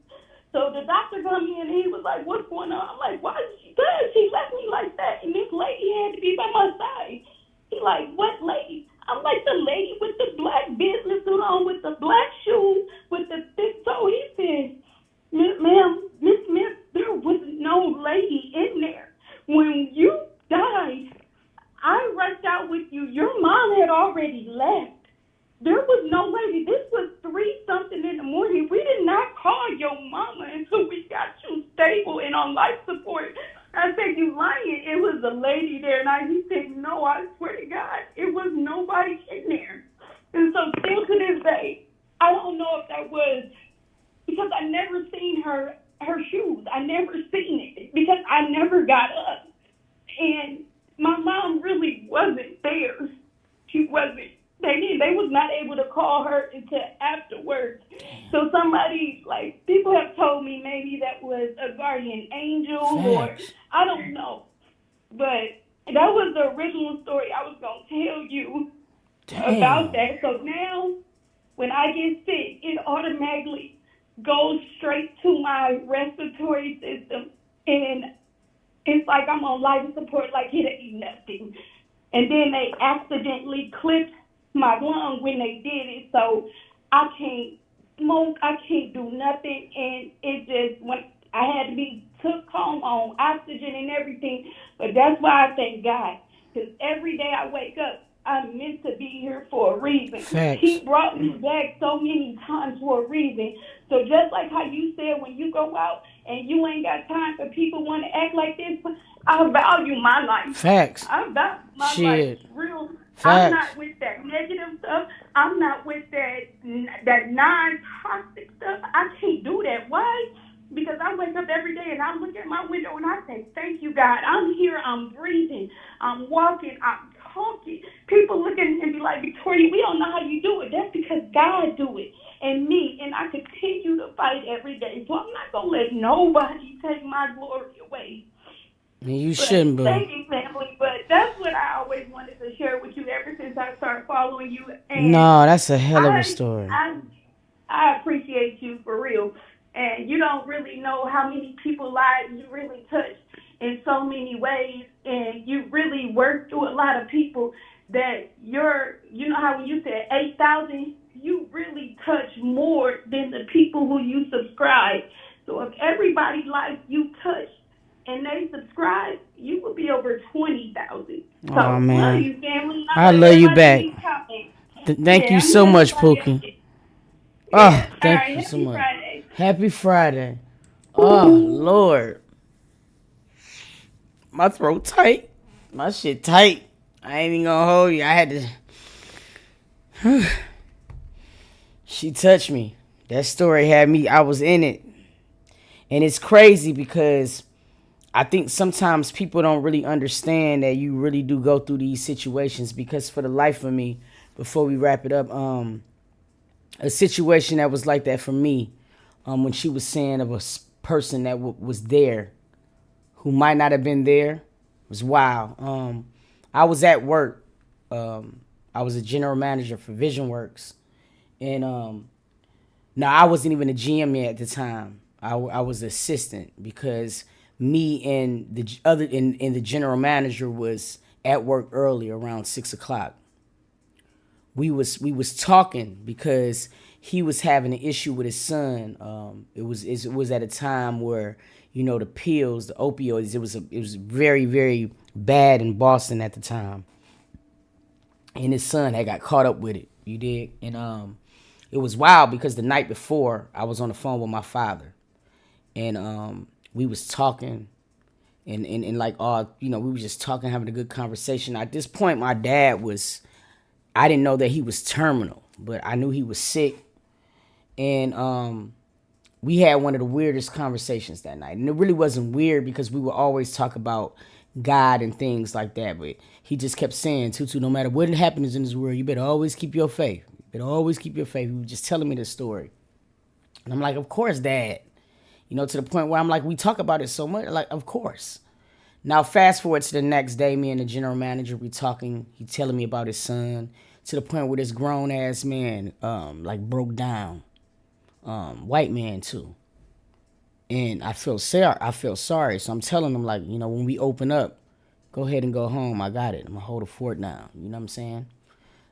So the doctor come in and he was like, what's going on? I'm like, why did she do it? She left me like that. And this lady had to be by my side. He like, what lady? I'm like, the lady with the black business suit on, with the black shoes, with the thick toe. He said, ma'am, Miss Smith, there was no lady in there. When you died, I rushed out with you. Your mom had already left. There was no lady. This was 3-something in the morning. We did not call your mama until we got you stable and on life support. I said, you lying. It was a lady there. And he said, no, I swear to God, it was nobody in there. And so still to this day, I don't know if that was because I never seen her shoes. I never seen it because I never got up. And my mom really wasn't there. She wasn't. They was not able to call her until afterwards. So somebody, like, people have told me maybe that was a guardian angel or I don't know. But that was the original story I was going to tell you about that. So now when I get sick, it automatically goes straight to my respiratory system. And it's like I'm on life support like it ain't nothing. And then they accidentally clipped my lung when they did it, so I can't smoke, I can't do nothing, and it just, when I had to be took home on oxygen and everything, but that's why I thank God, because every day I wake up, I'm meant to be here for a reason. Facts. He brought me back so many times for a reason. So just like how you said when you go out and you ain't got time for people want to act like this, I value my life. Facts. I value my life. Real. Facts. I'm not with that negative stuff. I'm not with that non-toxic stuff. I can't do that. Why? Because I wake up every day and I look at my window and I say, thank you, God. I'm here. I'm breathing. I'm walking. I'm talking. People look at me and be like, Victoria, we don't know how you do it. That's because God do it. And me. And I continue to fight every day. So I'm not going to let nobody take my glory away. You shouldn't, bro. Thank you, family. But that's what I always wanted to share with you ever since I started following you. And no, that's a hell of a story. I appreciate you for real. And you don't really know how many people's lives you really touched in so many ways. And you really worked through a lot of people that you know how when you said 8,000, you really touch more than the people who you subscribe. So if everybody's life you touch, and they subscribe, you will be over 20,000. So, oh, man. Love you, family. I love you back. Thank you so much, Pookie. Oh, thank you so much. Friday. Happy Friday. Oh, Lord. My throat tight. My shit tight. I ain't even gonna hold you. I had to... She touched me. That story had me... I was in it. And it's crazy because... I think sometimes people don't really understand that you really do go through these situations because for the life of me, before we wrap it up, a situation that was like that for me, when she was saying of a person that was there who might not have been there, was wild. I was at work. I was a general manager for Vision Works. And now I wasn't even a GM yet at the time. I was assistant because... me and the other and the general manager was at work early around 6:00. We was talking because he was having an issue with his son. It was at a time where the pills, the opioids. It was very, very bad in Boston at the time, and his son had got caught up with it. You dig? And it was wild because the night before I was on the phone with my father, and we was talking and like, we were just talking, having a good conversation. At this point, my dad I didn't know that he was terminal, but I knew he was sick. And we had one of the weirdest conversations that night. And it really wasn't weird because we would always talk about God and things like that. But he just kept saying, Tutu, no matter what happens in this world, you better always keep your faith. You better always keep your faith. He was just telling me this story. And I'm like, of course, Dad. To the point where I'm like, we talk about it so much. Like, of course. Now, fast forward to the next day, me and the general manager, we talking. He telling me about his son, to the point where this grown-ass man, broke down. White man, too. And I feel sorry. So I'm telling him, like, when we open up, go ahead and go home. I got it. I'm going to hold the fort down. You know what I'm saying?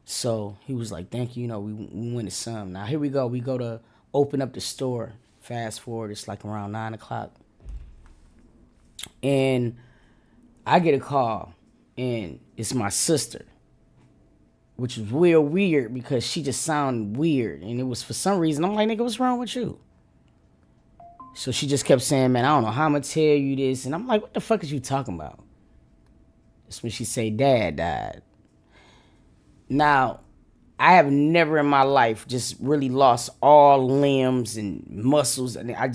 So he was like, thank you. We went to some. Now, here we go. We go to open up the store. Fast forward, it's like around 9 o'clock. And I get a call, and it's my sister, which was real weird because she just sounded weird. And it was for some reason, I'm like, nigga, what's wrong with you? So she just kept saying, man, I don't know how I'm going to tell you this. And I'm like, what the fuck is you talking about? That's when she say, Dad died. Now, I have never in my life just really lost all limbs and muscles. And I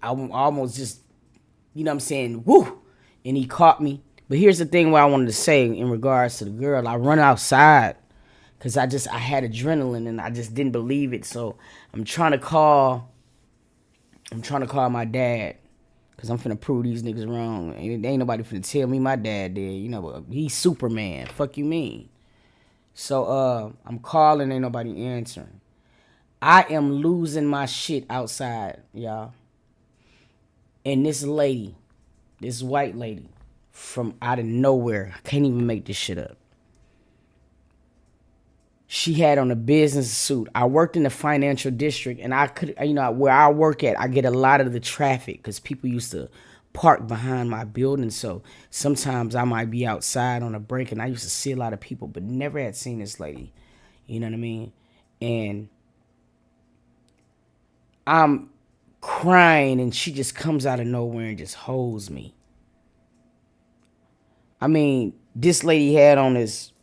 almost just, woo. And he caught me. But here's the thing what I wanted to say in regards to the girl. I run outside because I had adrenaline and I just didn't believe it. So I'm trying to call my dad because I'm finna prove these niggas wrong. Ain't nobody finna tell me my dad did. But he's Superman. Fuck you mean? So I'm calling, ain't nobody answering. I am losing my shit outside, y'all. And this lady, this white lady, from out of nowhere, I can't even make this shit up. She had on a business suit. I worked in the financial district, and I could, where I work at, I get a lot of the traffic because people used to park behind my building. So sometimes I might be outside on a break, and I used to see a lot of people, but never had seen this lady. You know what I mean? And I'm crying, and she just comes out of nowhere and just holds me. I mean, this lady had on this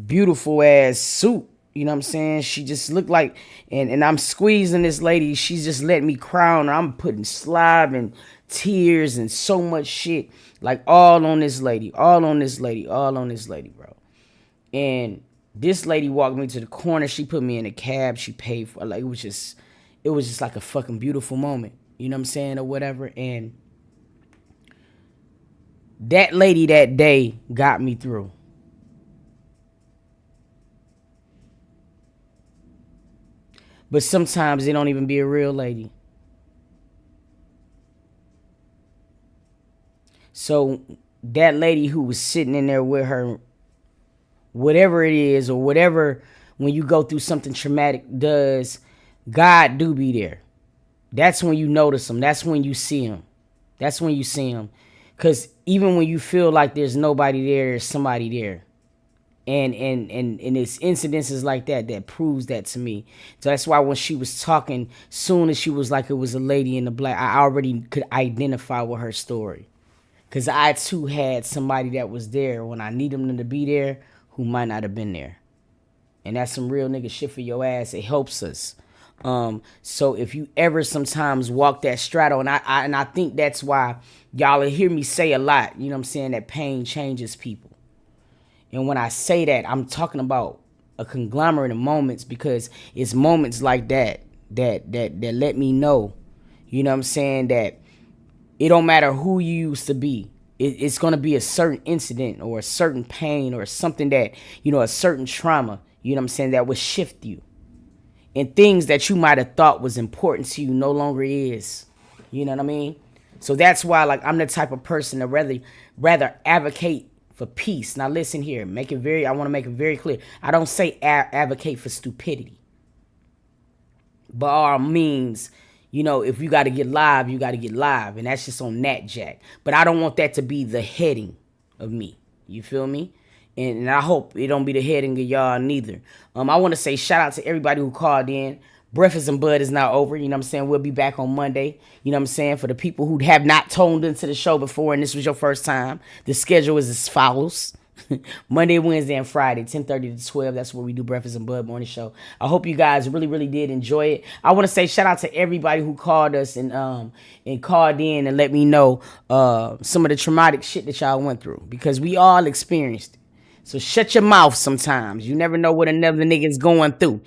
beautiful ass suit. You know what I'm saying? She just looked like, and I'm squeezing this lady. She's just letting me cry on her. I'm putting slob and tears and so much shit, like all on this lady, bro. And this lady walked me to the corner. She put me in a cab. She paid for, like, it was just like a fucking beautiful moment. You know what I'm saying, or whatever. And that lady that day got me through. But sometimes it don't even be a real lady. So that lady who was sitting in there with her, whatever it is, or whatever, when you go through something traumatic does, God do be there. That's when you notice him. That's when you see him. Because even when you feel like there's nobody there, there's somebody there. And it's incidences like that proves that to me. So that's why when she was talking, soon as she was like it was a lady in the black, I already could identify with her story. Because I too had somebody that was there when I needed them to be there who might not have been there. And that's some real nigga shit for your ass. It helps us. So if you ever sometimes walk that straddle, and I think that's why y'all will hear me say a lot, you know what I'm saying, that pain changes people. And when I say that, I'm talking about a conglomerate of moments, because it's moments like that let me know, you know what I'm saying, that it don't matter who you used to be. It's going to be a certain incident or a certain pain or something that, a certain trauma, you know what I'm saying, that would shift you. And things that you might have thought was important to you no longer is. You know what I mean? So that's why, like, I'm the type of person to rather advocate for peace. Now listen here, I want to make it very clear. I don't say advocate for stupidity. By all means, if you got to get live, you got to get live. And that's just on that jack. But I don't want that to be the heading of me. You feel me? And I hope it don't be the heading of y'all neither. I want to say shout out to everybody who called in. Breakfast and Bud is now over. You know what I'm saying? We'll be back on Monday. You know what I'm saying? For the people who have not tuned into the show before and this was your first time, the schedule is as follows. Monday, Wednesday, and Friday, 10:30 to 12. That's where we do Breakfast and Bud Morning Show. I hope you guys really, really did enjoy it. I want to say shout out to everybody who called us and called in and let me know some of the traumatic shit that y'all went through, because we all experienced it. So shut your mouth sometimes. You never know what another nigga's going through.